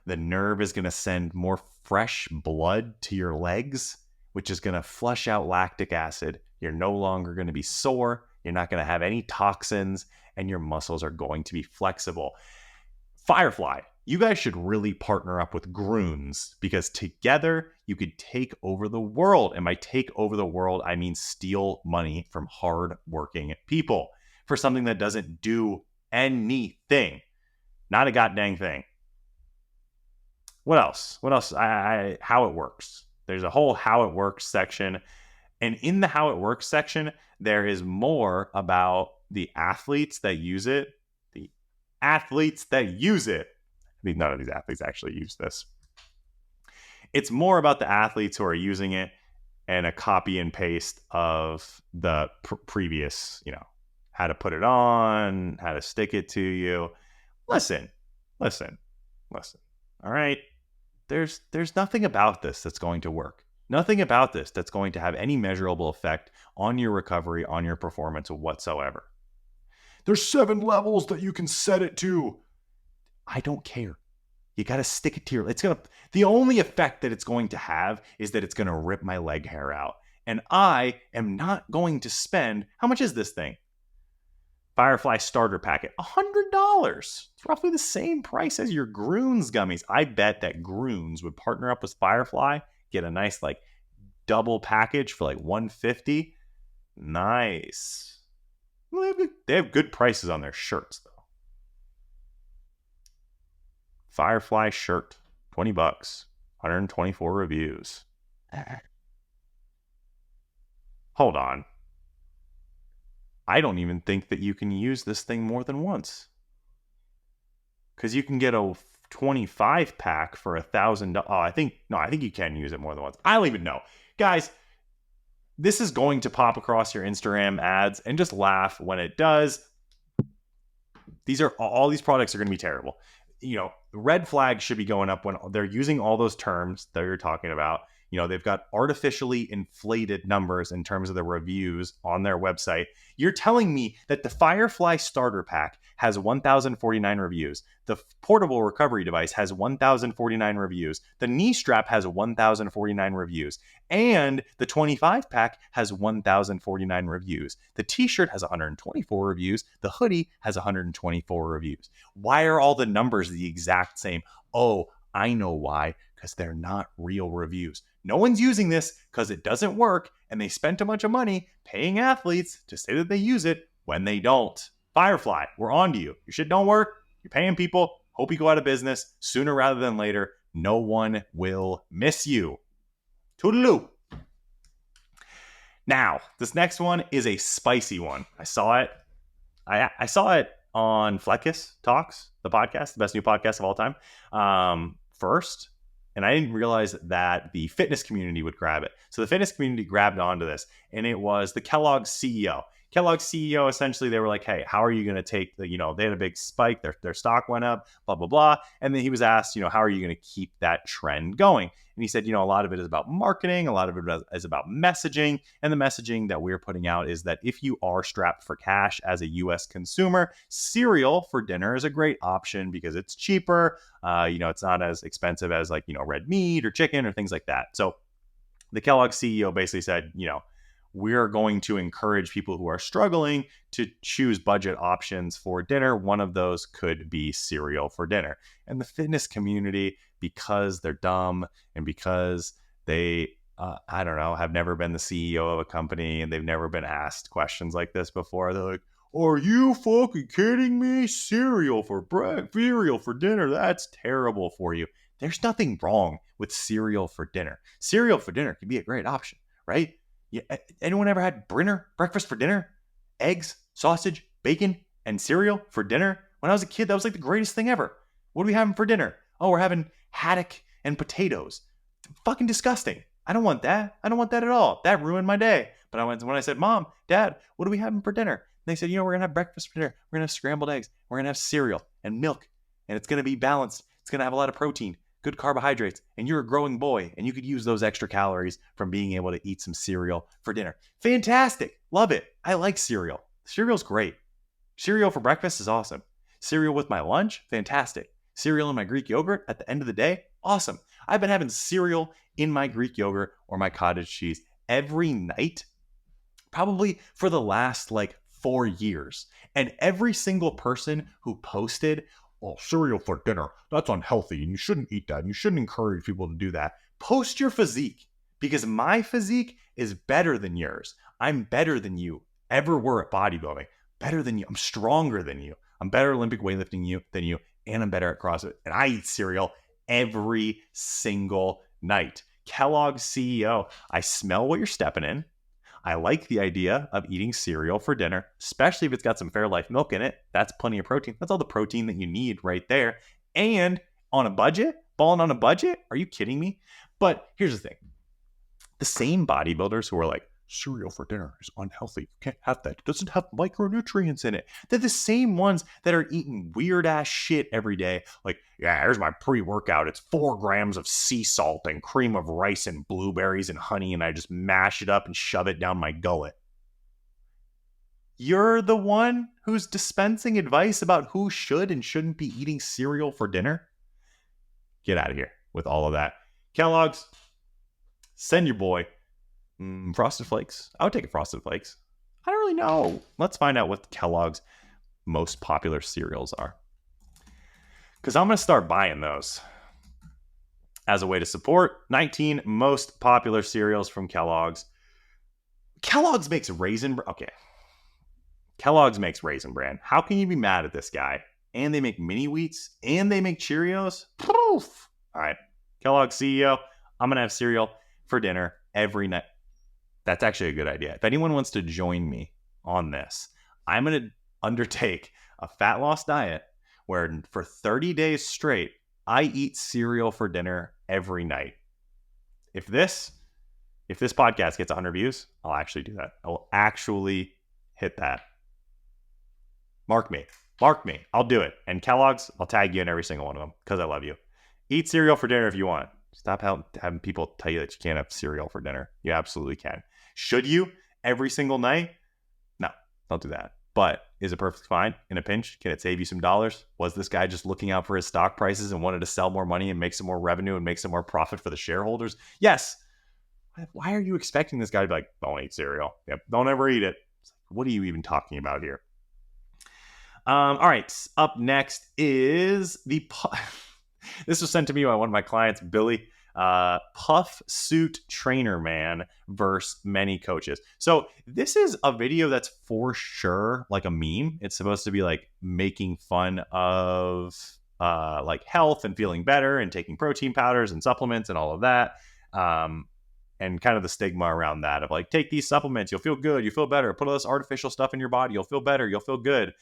The nerve is going to send more fresh blood to your legs, which is going to flush out lactic acid. You're no longer going to be sore. You're not going to have any toxins, and your muscles are going to be flexible. Firefly. You guys should really partner up with GRUNS because together you could take over the world. And by take over the world, I mean steal money from hard-working people for something that doesn't do anything. Not a goddamn thing. What else? How it works. There's a whole how it works section. And in the how it works section, there is more about the athletes that use it. The athletes that use it. I mean, none of these athletes actually use this. It's more about the athletes who are using it and a copy and paste of the previous, how to put it on, how to stick it to you. Listen. All right. There's nothing about this that's going to work. Nothing about this that's going to have any measurable effect on your recovery, on your performance whatsoever. There's 7 levels that you can set it to. I don't care. You got to stick it to the only effect that it's going to have is that it's going to rip my leg hair out. And I am not going to spend, how much is this thing? Firefly starter packet, $100. It's roughly the same price as your GRUNS gummies. I bet that GRUNS would partner up with Firefly, get a nice double package for $150. Nice. Well, they have good prices on their shirts though. Firefly shirt, $20, 124 reviews. Hold on. I don't even think that you can use this thing more than once. Because you can get a 25 pack for $1,000. I think you can use it more than once. I don't even know. Guys, this is going to pop across your Instagram ads, and just laugh when it does. All these products are going to be terrible. Red flags should be going up when they're using all those terms that you're talking about. They've got artificially inflated numbers in terms of the reviews on their website. You're telling me that the Firefly starter pack has 1,049 reviews. The portable recovery device has 1,049 reviews. The knee strap has 1,049 reviews. And the 25 pack has 1,049 reviews. The t-shirt has 124 reviews. The hoodie has 124 reviews. Why are all the numbers the exact same? Oh, I know why. Because they're not real reviews. No one's using this because it doesn't work, and they spent a bunch of money paying athletes to say that they use it when they don't. Firefly, we're on to you. Your shit don't work. You're paying people. Hope you go out of business sooner rather than later. No one will miss you. Toodaloo. Now, this next one is a spicy one. I saw it. I saw it on Fleckus Talks, the podcast, the best new podcast of all time, first. And I didn't realize that the fitness community would grab it. So the fitness community grabbed onto this, and it was the Kellogg's CEO. Kellogg's CEO, essentially, they were like, hey, how are you going to take they had a big spike, their stock went up, blah, blah, blah. And then he was asked, how are you going to keep that trend going? And he said, a lot of it is about marketing, a lot of it is about messaging. And the messaging that we're putting out is that if you are strapped for cash as a US consumer, cereal for dinner is a great option because it's cheaper. It's not as expensive as red meat or chicken or things like that. So the Kellogg CEO basically said, we're going to encourage people who are struggling to choose budget options for dinner. One of those could be cereal for dinner. And the fitness community, because they're dumb and because they, have never been the CEO of a company and they've never been asked questions like this before, they're like, are you fucking kidding me? Cereal for dinner, that's terrible for you. There's nothing wrong with cereal for dinner. Cereal for dinner can be a great option, right? Yeah, anyone ever had breakfast for dinner? Eggs, sausage, bacon, and cereal for dinner? When I was a kid, that was the greatest thing ever. What are we having for dinner? Oh, we're having haddock and potatoes. Fucking disgusting. I don't want that. I don't want that at all. That ruined my day. But when I said, Mom, Dad, what are we having for dinner? And they said, we're going to have breakfast for dinner. We're going to have scrambled eggs. We're going to have cereal and milk. And it's going to be balanced. It's going to have a lot of protein, good carbohydrates, and you're a growing boy, and you could use those extra calories from being able to eat some cereal for dinner. Fantastic. Love it. I like cereal. Cereal's great. Cereal for breakfast is awesome. Cereal with my lunch, fantastic. Cereal in my Greek yogurt at the end of the day, awesome. I've been having cereal in my Greek yogurt or my cottage cheese every night, probably for the last 4 years. And every single person who posted, oh, cereal for dinner, that's unhealthy and you shouldn't eat that and you shouldn't encourage people to do that. Post your physique, because my physique is better than yours. I'm better than you ever were at bodybuilding. Better than you. I'm stronger than you. I'm better at Olympic weightlifting than you, and I'm better at CrossFit. And I eat cereal every single night. Kellogg's CEO, I smell what you're stepping in. I like the idea of eating cereal for dinner, especially if it's got some Fairlife milk in it. That's plenty of protein. That's all the protein that you need right there. And on a budget, balling on a budget? Are you kidding me? But here's the thing. The same bodybuilders who are like, cereal for dinner is unhealthy. You can't have that. It doesn't have micronutrients in it. They're the same ones that are eating weird ass shit every day. Like, yeah, here's my pre-workout. It's 4 grams of sea salt and cream of rice and blueberries and honey, and I just mash it up and shove it down my gullet. You're the one who's dispensing advice about who should and shouldn't be eating cereal for dinner? Get out of here with all of that. Kellogg's, send your boy Frosted Flakes. I would take a Frosted Flakes. I don't really know. Let's find out what Kellogg's most popular cereals are. Because I'm going to start buying those as a way to support 19 most popular cereals from Kellogg's. Kellogg's makes Raisin Bran. Okay. Kellogg's makes Raisin Bran. How can you be mad at this guy? And they make mini wheats and they make Cheerios. Poof. All right. Kellogg's CEO, I'm going to have cereal for dinner every night. That's actually a good idea. If anyone wants to join me on this, I'm going to undertake a fat loss diet where for 30 days straight, I eat cereal for dinner every night. If this podcast gets 100 views, I'll actually do that. I will actually hit that. Mark me. I'll do it. And Kellogg's, I'll tag you in every single one of them because I love you. Eat cereal for dinner if you want. Stop having people tell you that you can't have cereal for dinner. You absolutely can. Should you every single night? No, don't do that. But is it perfectly fine in a pinch? Can it save you some dollars? Was this guy just looking out for his stock prices and wanted to sell more money and make some more revenue and make some more profit for the shareholders? Yes. Why are you expecting this guy to be like, don't eat cereal? Yep, don't ever eat it. What are you even talking about here? All right. Up next is the... This was sent to me by one of my clients, Billy. Puff suit trainer man versus many coaches. So this is a video that's for sure like a meme. It's supposed to be like making fun of like health and feeling better and taking protein powders and supplements and all of that. And kind of the stigma around that of like, take these supplements, you'll feel good, you feel better, put all this artificial stuff in your body, you'll feel better, you'll feel good.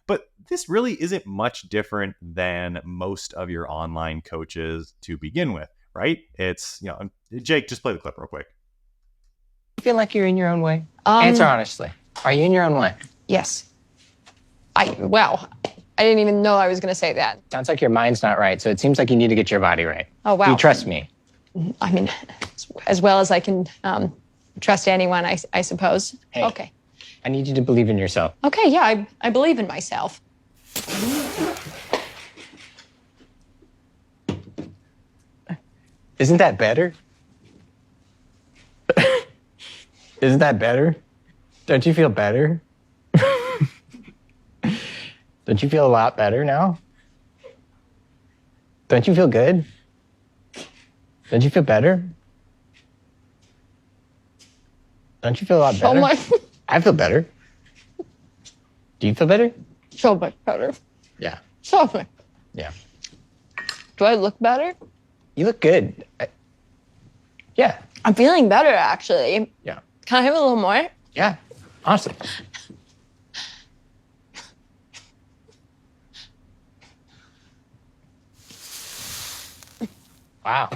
But this really isn't much different than most of your online coaches to begin with, right? It's, Jake, just play the clip real quick. You feel like you're in your own way? Answer honestly. Are you in your own way? Yes. I didn't even know I was going to say that. Sounds like your mind's not right, so it seems like you need to get your body right. Oh, wow. Do you trust me? I mean, as well as I can trust anyone, I suppose. Hey. Okay. I need you to believe in yourself. Okay, yeah, I believe in myself. Isn't that better? Isn't that better? Don't you feel better? Don't you feel a lot better now? Don't you feel good? Don't you feel better? Don't you feel a lot better? Oh my. I feel better. Do you feel better? So much better. Yeah. So much. Yeah. Do I look better? You look good. Yeah. I'm feeling better, actually. Yeah. Can I have a little more? Yeah. Honestly. Wow.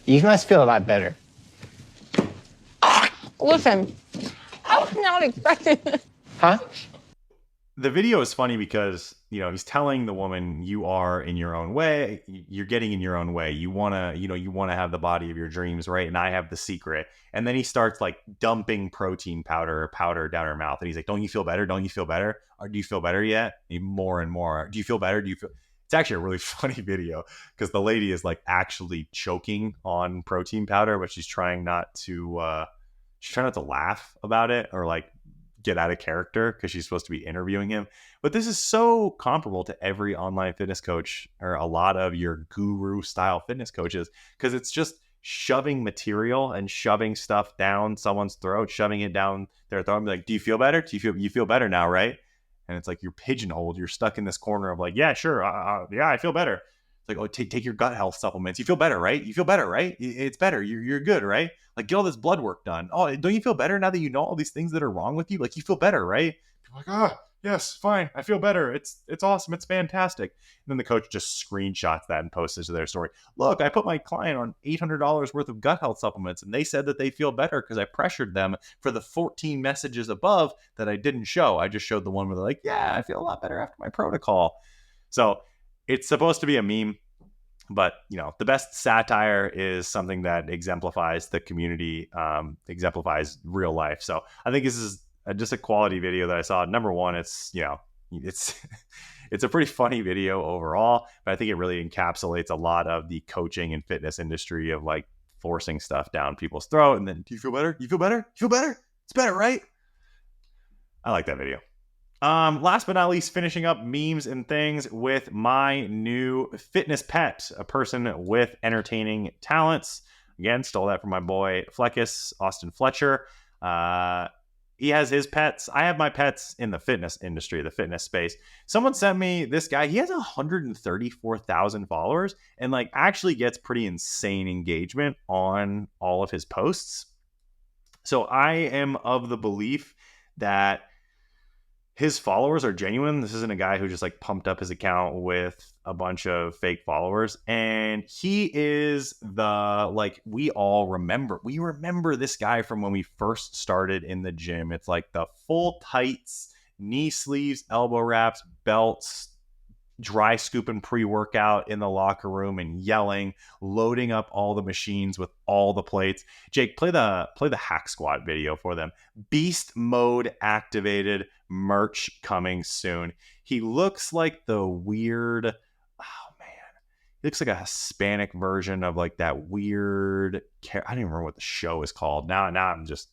You must feel a lot better. Listen, I was not expecting this. Huh? The video is funny because, he's telling the woman, you are in your own way. You're getting in your own way. You want to have the body of your dreams, right? And I have the secret. And then he starts like dumping protein powder down her mouth. And he's like, don't you feel better? Don't you feel better? Or do you feel better yet? And more and more. Do you feel better? It's actually a really funny video because the lady is like actually choking on protein powder, but she's trying not to laugh about it or like get out of character because she's supposed to be interviewing him. But this is so comparable to every online fitness coach or a lot of your guru style fitness coaches because it's just shoving material and shoving stuff down someone's throat, shoving it down their throat and be like, do you feel better? You feel better now, right? And it's like you're pigeonholed. You're stuck in this corner of like, yeah, sure. Yeah, I feel better. It's like, oh, take your gut health supplements. You feel better, right? You feel better, right? It's better. You're good, right? Like, get all this blood work done. Oh, don't you feel better now that you know all these things that are wrong with you? Like, you feel better, right? You're like, yes, fine. I feel better. It's awesome. It's fantastic. And then the coach just screenshots that and posts it to their story. Look, I put my client on $800 worth of gut health supplements, and they said that they feel better because I pressured them for the 14 messages above that I didn't show. I just showed the one where they're like, yeah, I feel a lot better after my protocol. So it's supposed to be a meme, but the best satire is something that exemplifies the community, exemplifies real life. So I think this is just a quality video that I saw. Number one, it's it's a pretty funny video overall, but I think it really encapsulates a lot of the coaching and fitness industry of like forcing stuff down people's throat. And then, do you feel better? You feel better? You feel better? It's better, right? I like that video. Last but not least, finishing up memes and things with my new fitness pet, a person with entertaining talents. Again, stole that from my boy Fleckus, Austin Fletcher. He has his pets. I have my pets in the fitness industry, the fitness space. Someone sent me this guy. He has 134,000 followers and like actually gets pretty insane engagement on all of his posts. So I am of the belief that his followers are genuine. This isn't a guy who just like pumped up his account with a bunch of fake followers. And he is we remember this guy from when we first started in the gym. It's like the full tights, knee sleeves, elbow wraps, belts, dry scooping pre-workout in the locker room and yelling, loading up all the machines with all the plates. Jake, play the hack squat video for them. Beast mode activated, merch coming soon. He looks like the weird, he looks like a Hispanic version of like that weird, I don't even remember what the show is called. Now I'm just,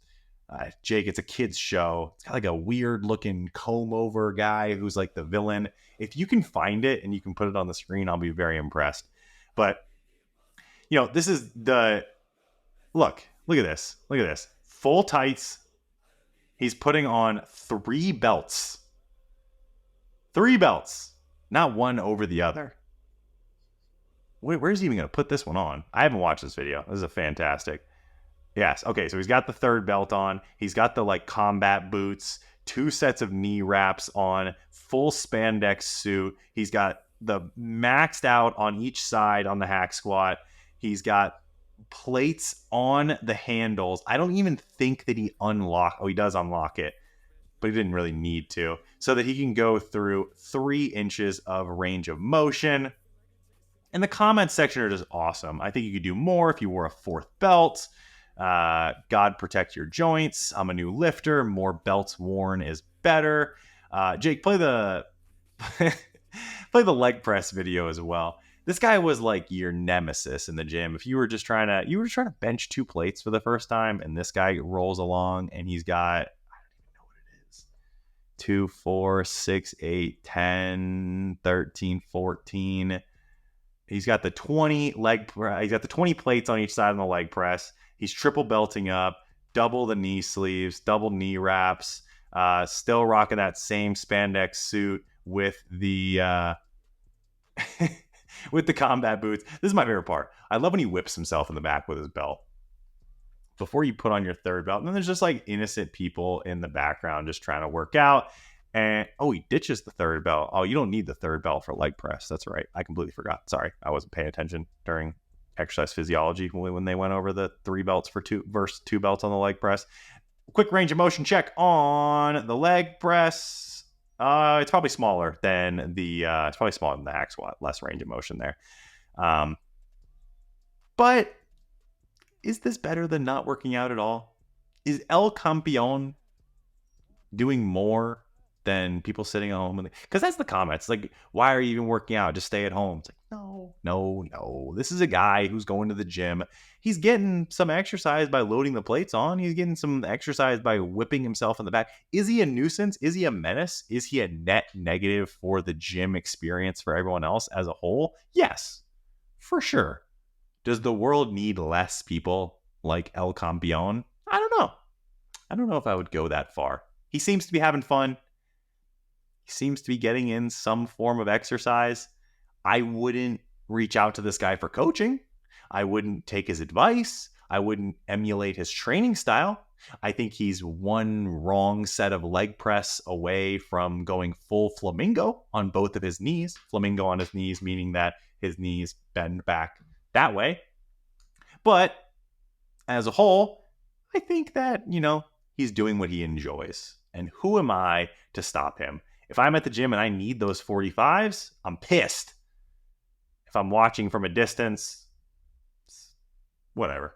Jake, it's a kid's show. It's got like a weird looking comb over guy who's like the villain. If you can find it and you can put it on the screen, I'll be very impressed. But, this is look at this. Look at this. Full tights. He's putting on 3 belts. 3 belts. Not one over the other. Wait, where's he even going to put this one on? I haven't watched this video. This is a fantastic. Yes. Okay. So he's got the 3rd belt on. He's got the like combat boots, 2 sets of knee wraps on, full spandex suit. He's got the maxed out on each side on the hack squat. He's got plates on the handles. I don't even think that he he does unlock it, but he didn't really need to, so that he can go through 3 inches of range of motion. And the comments section are just awesome. I think you could do more if you wore a 4th belt. God protect your joints. I'm a new lifter. More belts worn is better. Jake, play the leg press video as well. This guy was like your nemesis in the gym. If you were just trying to bench 2 plates for the first time, and this guy rolls along and he's got, I don't even know what it is, 2, 4, 6, 8, 10, 13, 14. He's got the 20 he's got the 20 plates on each side of the leg press. He's triple belting up, double the knee sleeves, double knee wraps, still rocking that same spandex suit with the with the combat boots. This is my favorite part. I love when he whips himself in the back with his belt before you put on your 3rd belt. And then there's just like innocent people in the background just trying to work out. And he ditches the 3rd belt. Oh, you don't need the 3rd belt for leg press. That's right. I completely forgot. Sorry. I wasn't paying attention during exercise physiology when they went over the 3 belts for 2 versus 2 belts on the leg press. Quick range of motion check on the leg press. It's probably smaller than the hack squat. Less range of motion there. But is this better than not working out at all? Is El Campeon doing more than people sitting at home? Because that's the comments. Like, why are you even working out? Just stay at home. It's like, no. This is a guy who's going to the gym. He's getting some exercise by loading the plates on. He's getting some exercise by whipping himself in the back. Is he a nuisance? Is he a menace? Is he a net negative for the gym experience for everyone else as a whole? Yes, for sure. Does the world need less people like El Campeon? I don't know. I don't know if I would go that far. He seems to be having fun. He seems to be getting in some form of exercise. I wouldn't reach out to this guy for coaching. I wouldn't take his advice. I wouldn't emulate his training style. I think he's one wrong set of leg press away from going full flamingo on both of his knees. Flamingo on his knees, meaning that his knees bend back that way. But as a whole, I think that, he's doing what he enjoys. And who am I to stop him? If I'm at the gym and I need those 45s, I'm pissed. If I'm watching from a distance, whatever.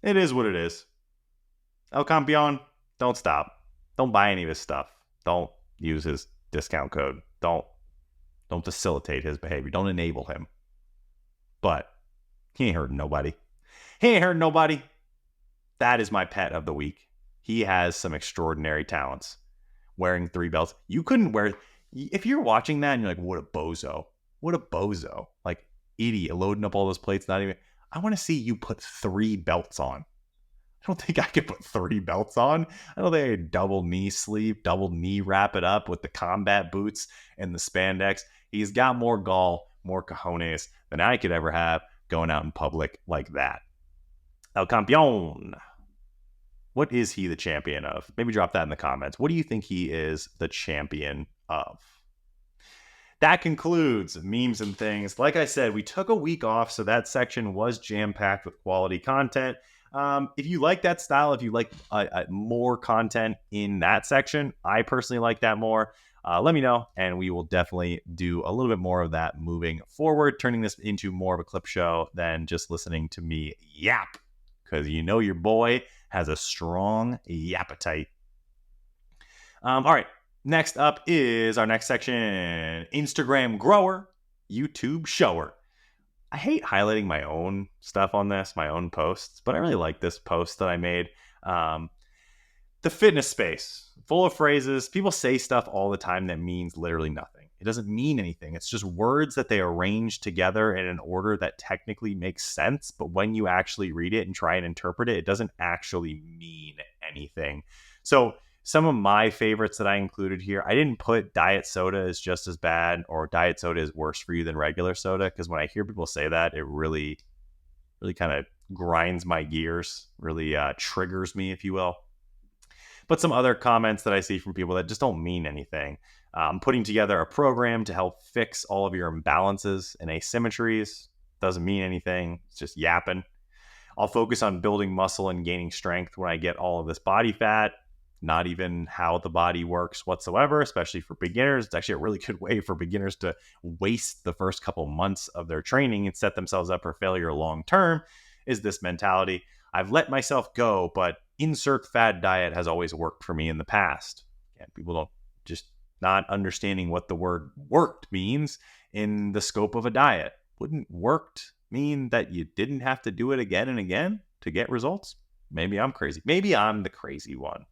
It is what it is. El Campeon, don't stop. Don't buy any of his stuff. Don't use his discount code. Don't facilitate his behavior. Don't enable him. But he ain't hurting nobody. He ain't hurting nobody. That is my pet of the week. He has some extraordinary talents. Wearing 3 belts. You couldn't wear... If you're watching that and you're like, what a bozo. What a bozo. Like, idiot, loading up all those plates, not even... I want to see you put 3 belts on. I don't think I could put 3 belts on. I don't think I could double knee sleeve, double knee wrap it up with the combat boots and the spandex. He's got more gall, more cojones than I could ever have going out in public like that. El Campeon. What is he the champion of? Maybe drop that in the comments. What do you think he is the champion of? That concludes memes and things. Like I said, we took a week off, so that section was jam-packed with quality content. If you like that style, if you like more content in that section, I personally like that more. Let me know, and we will definitely do a little bit more of that moving forward, turning this into more of a clip show than just listening to me yap, because your boy has a strong yappetite. All right, next up is our next section, Instagram grower, YouTube shower. I hate highlighting my own stuff on this, my own posts, but I really like this post that I made. The fitness space, full of phrases. People say stuff all the time that means literally nothing. It doesn't mean anything. It's just words that they arrange together in an order that technically makes sense. But when you actually read it and try and interpret it, it doesn't actually mean anything. So some of my favorites that I included here, I didn't put diet soda is just as bad or diet soda is worse for you than regular soda. Because when I hear people say that, it really kind of grinds my gears, really triggers me, if you will. But some other comments that I see from people that just don't mean anything. I'm putting together a program to help fix all of your imbalances and asymmetries. Doesn't mean anything. It's just yapping. I'll focus on building muscle and gaining strength when I get all of this body fat. Not even how the body works whatsoever, especially for beginners. It's actually a really good way for beginners to waste the first couple months of their training and set themselves up for failure long term, is this mentality. I've let myself go, but insert fad diet has always worked for me in the past. And people don't just not understanding what the word worked means in the scope of a diet. Wouldn't worked mean that you didn't have to do it again and again to get results? Maybe I'm crazy. Maybe I'm the crazy one.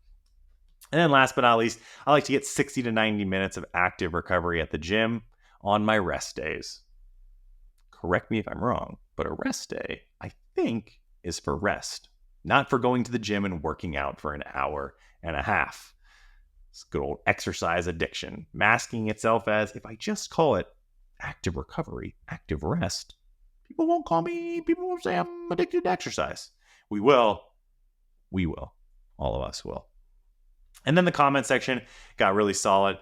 And then last but not least, I like to get 60 to 90 minutes of active recovery at the gym on my rest days. Correct me if I'm wrong, but a rest day, I think, is for rest, not for going to the gym and working out for an hour and a half. It's good old exercise addiction, masking itself as, if I just call it active recovery, active rest, people won't call me, people won't say I'm addicted to exercise. We will. All of us will. And then the comment section got really solid.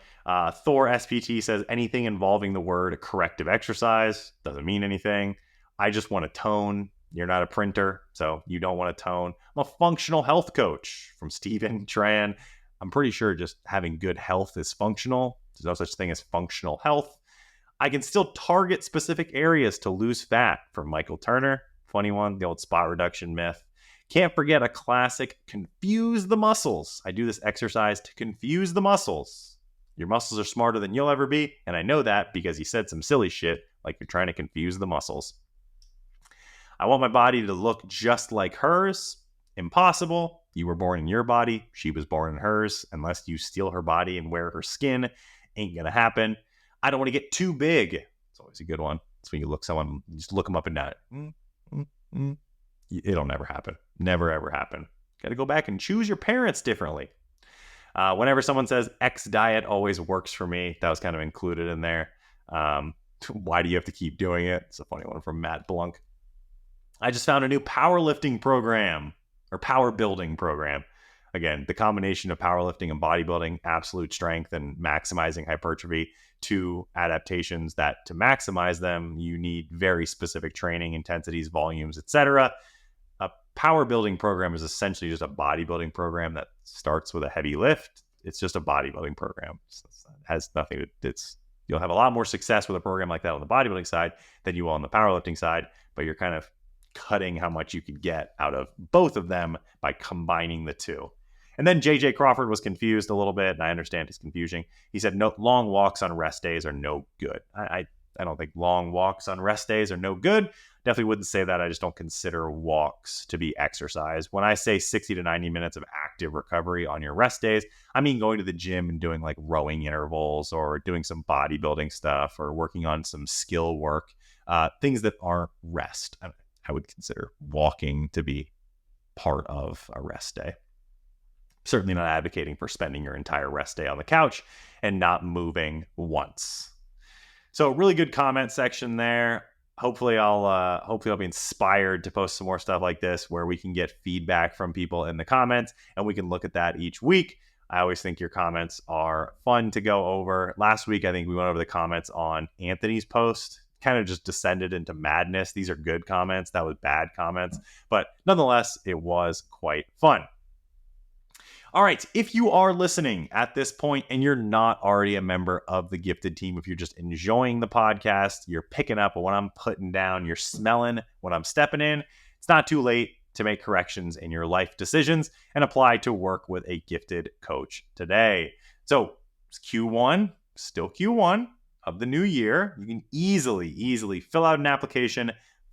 Thor SPT says anything involving the word corrective exercise doesn't mean anything. I just want to tone. You're not a printer, so you don't want to tone. I'm a functional health coach from Steven Tran. I'm pretty sure just having good health is functional. There's no such thing as functional health. I can still target specific areas to lose fat from Michael Turner. Funny one, the old spot reduction myth. Can't forget a classic, confuse the muscles. I do this exercise to confuse the muscles. Your muscles are smarter than you'll ever be, and I know that because he said some silly shit like you're trying to confuse the muscles. I want my body to look just like hers. Impossible. You were born in your body. She was born in hers. Unless you steal her body and wear her skin, ain't gonna happen. I don't want to get too big. It's always a good one. It's when you look someone, you just look them up and down. It'll never happen. Never, ever happen. Got to go back and choose your parents differently. Whenever someone says X diet always works for me, that was kind of included in there. Why do you have to keep doing it? It's a funny one from Matt Blunk. I just found a new powerlifting program or power building program. Again, the combination of powerlifting and bodybuilding, absolute strength and maximizing hypertrophy, two adaptations that to maximize them, you need very specific training, intensities, volumes, etc. A power building program is essentially just a bodybuilding program that starts with a heavy lift. It's just a bodybuilding program. It has nothing to, you'll have a lot more success with a program like that on the bodybuilding side than you will on the powerlifting side, but you're kind of cutting how much you could get out of both of them by combining the two. And then JJ Crawford was confused a little bit, and I understand his confusion. He said, no, long walks on rest days are no good. I don't think long walks on rest days are no good. Definitely wouldn't say that. I just don't consider walks to be exercise. When I say 60 to 90 minutes of active recovery on your rest days, I mean going to the gym and doing like rowing intervals or doing some bodybuilding stuff or working on some skill work, things that aren't rest. I would consider walking to be part of a rest day. Certainly not advocating for spending your entire rest day on the couch and not moving once. So really good comment section there. Hopefully I'll be inspired to post some more stuff like this where we can get feedback from people in the comments and we can look at that each week. I always think your comments are fun to go over. Last week, I think we went over the comments on Anthony's post, kind of just descended into madness. These are good comments. That was bad comments. But nonetheless, it was quite fun. All right, if you are listening at this point and you're not already a member of the Gifted team, if you're just enjoying the podcast, you're picking up what I'm putting down, you're smelling what I'm stepping in, it's not too late to make corrections in your life decisions and apply to work with a gifted coach today. So it's Q1, still Q1 of the new year. You can easily fill out an application,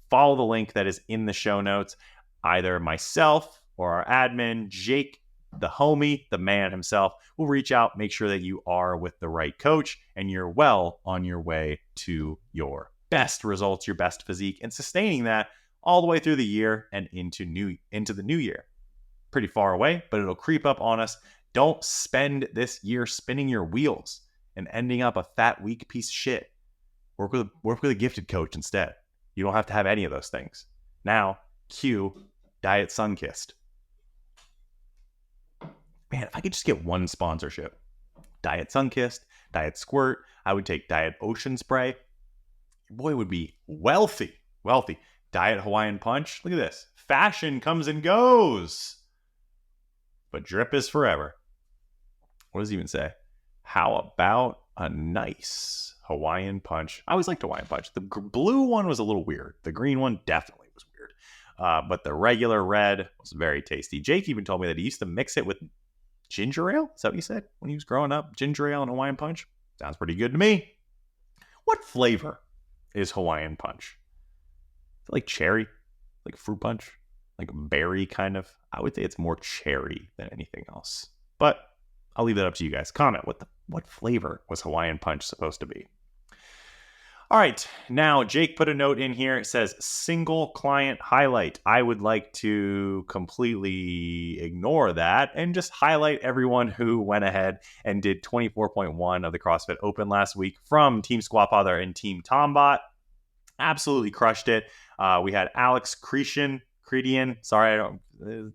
follow the link that is in the show notes. Either myself or our admin, Jake, the homie, the man himself, will reach out, make sure that you are with the right coach and you're well on your way to your best results, your best physique, and sustaining that all the way through the year and into the new year. Pretty far away, but it'll creep up on us. Don't spend this year spinning your wheels and ending up a fat, weak piece of shit. Work with a gifted coach instead. You don't have to have any of those things. Now, cue Diet Sunkissed. Man, if I could just get one sponsorship, Diet Sunkissed, Diet Squirt, I would take Diet Ocean Spray. Your boy would be wealthy. Diet Hawaiian Punch. Look at this. Fashion comes and goes, but drip is forever. What does it even say? How about a nice Hawaiian Punch? I always liked Hawaiian Punch. The blue one was a little weird. The green one definitely was weird. But the regular red was very tasty. Jake even told me that he used to mix it with ginger ale. Is that what you said when he was growing up? Ginger ale and Hawaiian Punch? Sounds pretty good to me. What flavor is Hawaiian Punch? Is it like cherry? Like fruit punch? Like berry kind of? I would say it's more cherry than anything else. But I'll leave that up to you guys. Comment, what flavor was Hawaiian Punch supposed to be? All right, now Jake put a note in here. It says, single client highlight. I would like to completely ignore that and just highlight everyone who went ahead and did 24.1 of the CrossFit Open last week from Team Squatfather and Team Tombot. Absolutely crushed it. We had Alex Cretian. Sorry,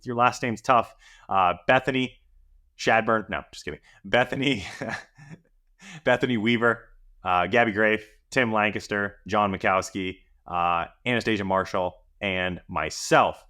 your last name's tough. Bethany Shadburn. No, just kidding. Bethany Weaver, Gabby Grafe, Tim Lancaster, John Mikowski, Anastasia Marshall, and myself.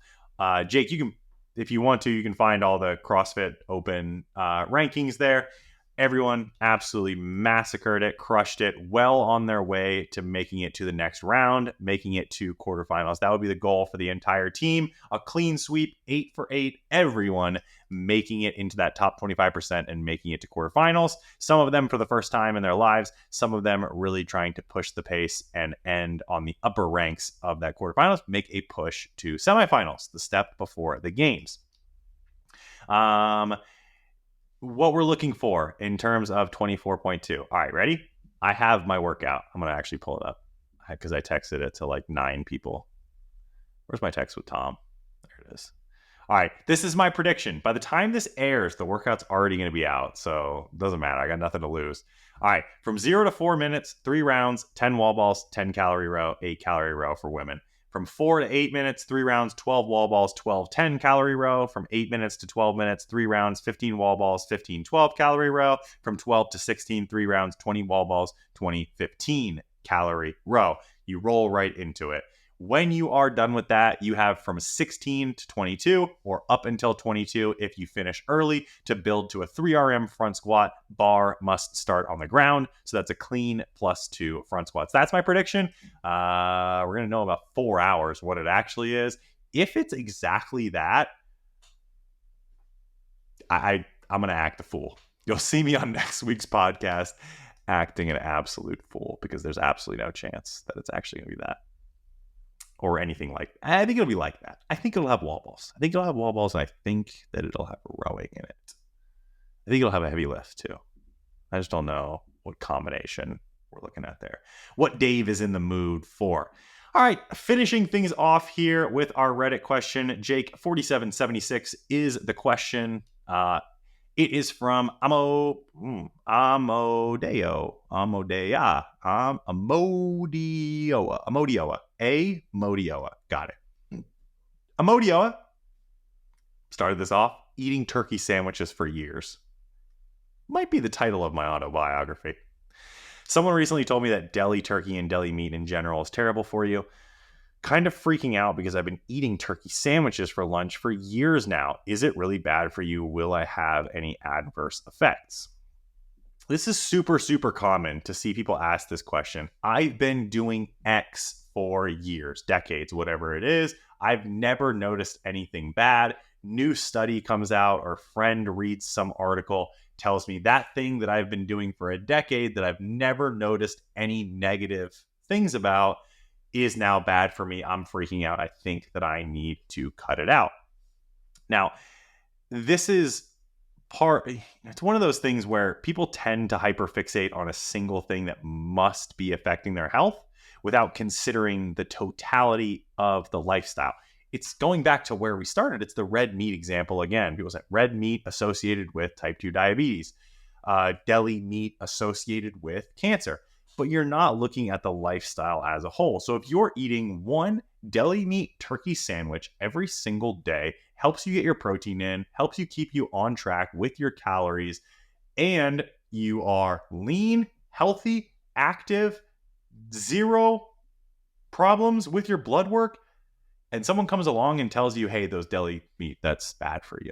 Jake, you can, if you want to, you can find all the CrossFit Open rankings there. Everyone absolutely massacred it, crushed it, well on their way to making it to the next round, making it to quarterfinals. That would be the goal for the entire team. A clean sweep, 8 for 8, everyone making it into that top 25% and making it to quarterfinals. Some of them for the first time in their lives, some of them really trying to push the pace and end on the upper ranks of that quarterfinals, make a push to semifinals, the step before the games. What we're looking for in terms of 24.2. All right, ready? I have my workout. I'm going to actually pull it up because I texted it to like 9 people. Where's my text with Tom? There it is. All right, this is my prediction. By the time this airs, the workout's already going to be out, so it doesn't matter. I got nothing to lose. All right, from 0 to 4 minutes, 3 rounds, 10 wall balls, 10 calorie row, 8 calorie row for women. From 4 to 8 minutes, 3 rounds, 12 wall balls, 12 10 calorie row. From 8 minutes to 12 minutes, 3 rounds, 15 wall balls, 15 12 calorie row. From 12 to 16, 3 rounds, 20 wall balls, 20 15 calorie row. You roll right into it. When you are done with that, you have from 16 to 22 or up until 22 if you finish early to build to a 3RM front squat. Bar must start on the ground. So that's a clean +2 front squats. That's my prediction. We're going to know about 4 hours what it actually is. If it's exactly that, I'm going to act a fool. You'll see me on next week's podcast acting an absolute fool because there's absolutely no chance that it's actually going to be that. Or anything like that. I think it'll be like that. I think it'll have wall balls. I think it'll have wall balls, and I think that it'll have rowing in it. I think it'll have a heavy lift, too. I just don't know what combination we're looking at there. What Dave is in the mood for. All right, finishing things off here with our Reddit question. Jake4776 is the question. It is from Amodioa. Got it. Amodioa started this off eating turkey sandwiches for years. Might be the title of my autobiography. Someone recently told me that deli turkey and deli meat in general is terrible for you. Kind of freaking out because I've been eating turkey sandwiches for lunch for years now. Is it really bad for you? Will I have any adverse effects? This is super, super common to see people ask this question. I've been doing X for years, decades, whatever it is. I've never noticed anything bad. New study comes out or friend reads some article, tells me that thing that I've been doing for a decade that I've never noticed any negative things about is now bad for me. I'm freaking out. I think that I need to cut it out. Now, this is it's one of those things where people tend to hyperfixate on a single thing that must be affecting their health without considering the totality of the lifestyle. It's going back to where we started. It's the red meat example again. People say red meat associated with type 2 diabetes, deli meat associated with cancer. But you're not looking at the lifestyle as a whole. So if you're eating one deli meat turkey sandwich every single day, helps you get your protein in, helps you keep you on track with your calories, and you are lean, healthy, active, zero problems with your blood work, and someone comes along and tells you, hey, those deli meat, that's bad for you.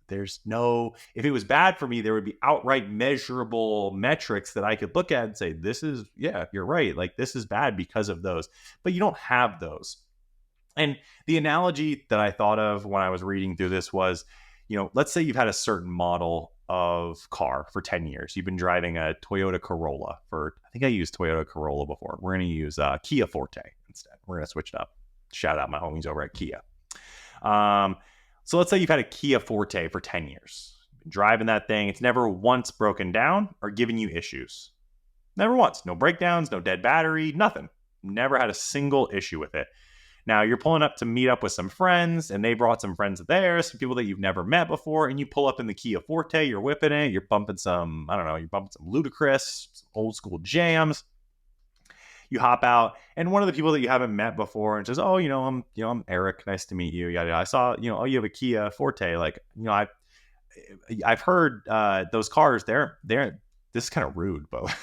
There's no, if it was bad for me, there would be outright measurable metrics that I could look at and say, this is, yeah, you're right. Like this is bad because of those, but you don't have those. And the analogy that I thought of when I was reading through this was, let's say you've had a certain model of car for 10 years. You've been driving a Toyota Corolla I think I used Toyota Corolla before. We're going to use Kia Forte instead. We're going to switch it up. Shout out my homies over at Kia. So let's say you've had a Kia Forte for 10 years. You've been driving that thing. It's never once broken down or given you issues. Never once. No breakdowns, no dead battery, nothing. Never had a single issue with it. Now you're pulling up to meet up with some friends and they brought some friends of theirs, some people that you've never met before, and you pull up in the Kia Forte, you're whipping it, you're bumping some, you're bumping some Ludacris, some old school jams. You hop out, and one of the people that you haven't met before and says, "Oh, I'm Eric. Nice to meet you." Yada yada. I saw, oh, you have a Kia Forte. Like, I've heard those cars. They're. This is kind of rude, but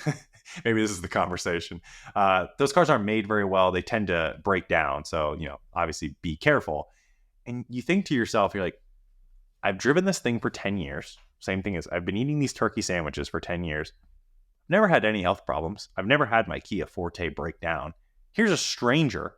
maybe this is the conversation. Those cars aren't made very well. They tend to break down. So obviously, be careful. And you think to yourself, you're like, I've driven this thing for 10 years. Same thing as I've been eating these turkey sandwiches for 10 years. Never had any health problems. I've never had my Kia Forte break down. Here's a stranger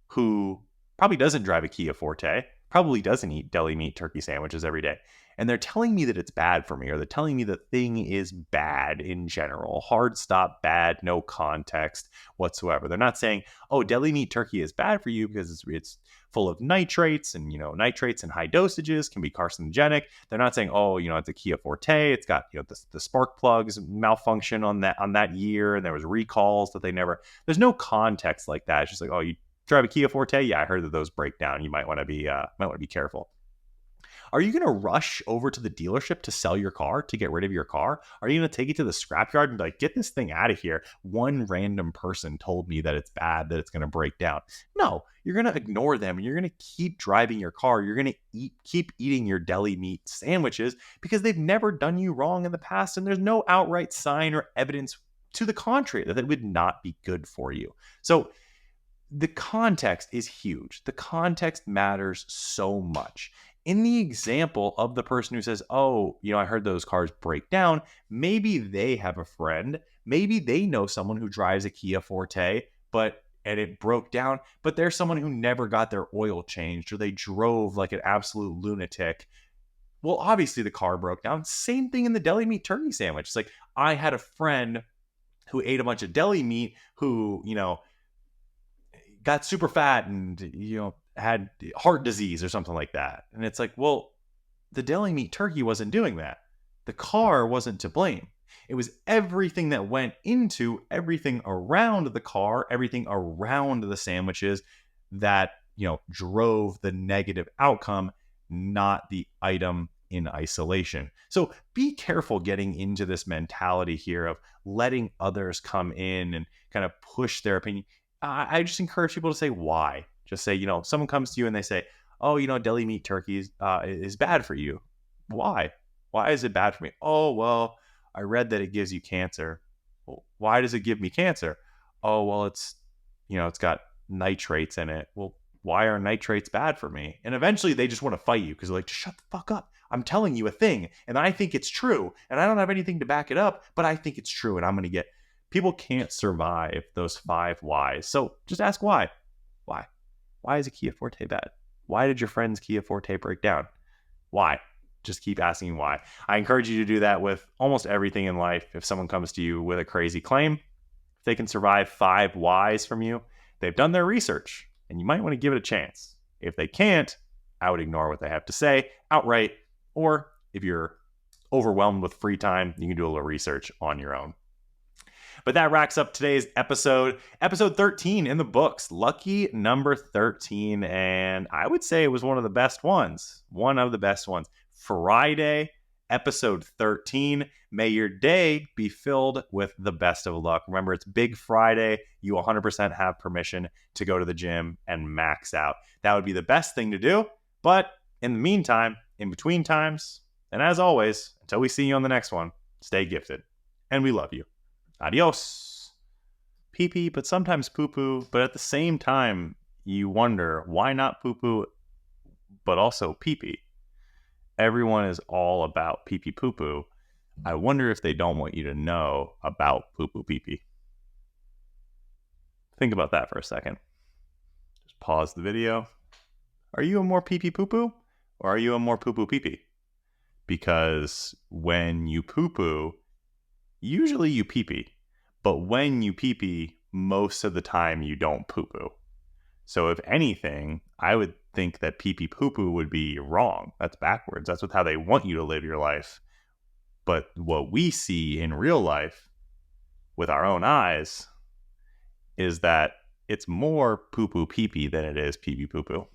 who probably doesn't drive a Kia Forte, probably doesn't eat deli meat turkey sandwiches every day. And they're telling me that it's bad for me, or they're telling me the thing is bad in general. Hard stop, bad, no context whatsoever. They're not saying, oh, deli meat turkey is bad for you because it's full of nitrates, and nitrates in high dosages can be carcinogenic. They're not saying, oh, it's a Kia Forte, it's got the spark plugs malfunction on that year, and there was recalls that there's no context like that. It's just like, oh, you drive a Kia Forte, yeah, I heard that those break down. You might want to be careful. Are you going to rush over to the dealership to sell your car, to get rid of your car? Are you going to take it to the scrapyard and be like, get this thing out of here? One random person told me that it's bad, that it's going to break down. No, you're going to ignore them and you're going to keep driving your car. You're going to keep eating your deli meat sandwiches because they've never done you wrong in the past. And there's no outright sign or evidence to the contrary that it would not be good for you. So the context is huge. The context matters so much. In the example of the person who says, oh, I heard those cars break down, maybe they have a friend, maybe they know someone who drives a Kia Forte, and it broke down, but there's someone who never got their oil changed, or they drove like an absolute lunatic. Well, obviously the car broke down. Same thing in the deli meat turkey sandwich. It's like, I had a friend who ate a bunch of deli meat who, got super fat and, had heart disease or something like that. And it's like, well, the deli meat turkey wasn't doing that. The car wasn't to blame. It was everything that went into everything around the car, everything around the sandwiches that, drove the negative outcome, not the item in isolation. So be careful getting into this mentality here of letting others come in and kind of push their opinion. I just encourage people to say why. Just say, someone comes to you and they say, oh, deli meat turkey is bad for you. Why? Why is it bad for me? Oh, well, I read that it gives you cancer. Well, why does it give me cancer? Oh, well, it's got nitrates in it. Well, why are nitrates bad for me? And eventually they just want to fight you because they're like, just shut the fuck up. I'm telling you a thing and I think it's true and I don't have anything to back it up, but I think it's true and I'm going to get. People can't survive those 5 whys. So just ask why. Why? Why is a Kia Forte bad? Why did your friend's Kia Forte break down? Why? Just keep asking why. I encourage you to do that with almost everything in life. If someone comes to you with a crazy claim, if they can survive 5 whys from you, they've done their research and you might want to give it a chance. If they can't, I would ignore what they have to say outright. Or if you're overwhelmed with free time, you can do a little research on your own. But that wraps up today's episode 13 in the books, lucky number 13. And I would say it was one of the best ones, Friday, episode 13. May your day be filled with the best of luck. Remember, it's Big Friday. You 100% have permission to go to the gym and max out. That would be the best thing to do. But in the meantime, in between times, and as always, until we see you on the next one, stay gifted. And we love you. Adios. Pee-pee, but sometimes poo-poo. But at the same time, you wonder, why not poo-poo, but also pee-pee? Everyone is all about pee-pee poo-poo. I wonder if they don't want you to know about poo-poo pee-pee. Think about that for a second. Just pause the video. Are you a more pee-pee poo-poo? Or are you a more poo-poo pee-pee? Because when you poo-poo, usually you pee-pee, but when you pee-pee, most of the time you don't poo-poo. So if anything, I would think that pee-pee poo-poo would be wrong. That's backwards. That's how they want you to live your life. But what we see in real life with our own eyes is that it's more poo-poo pee-pee than it is pee-pee poo-poo.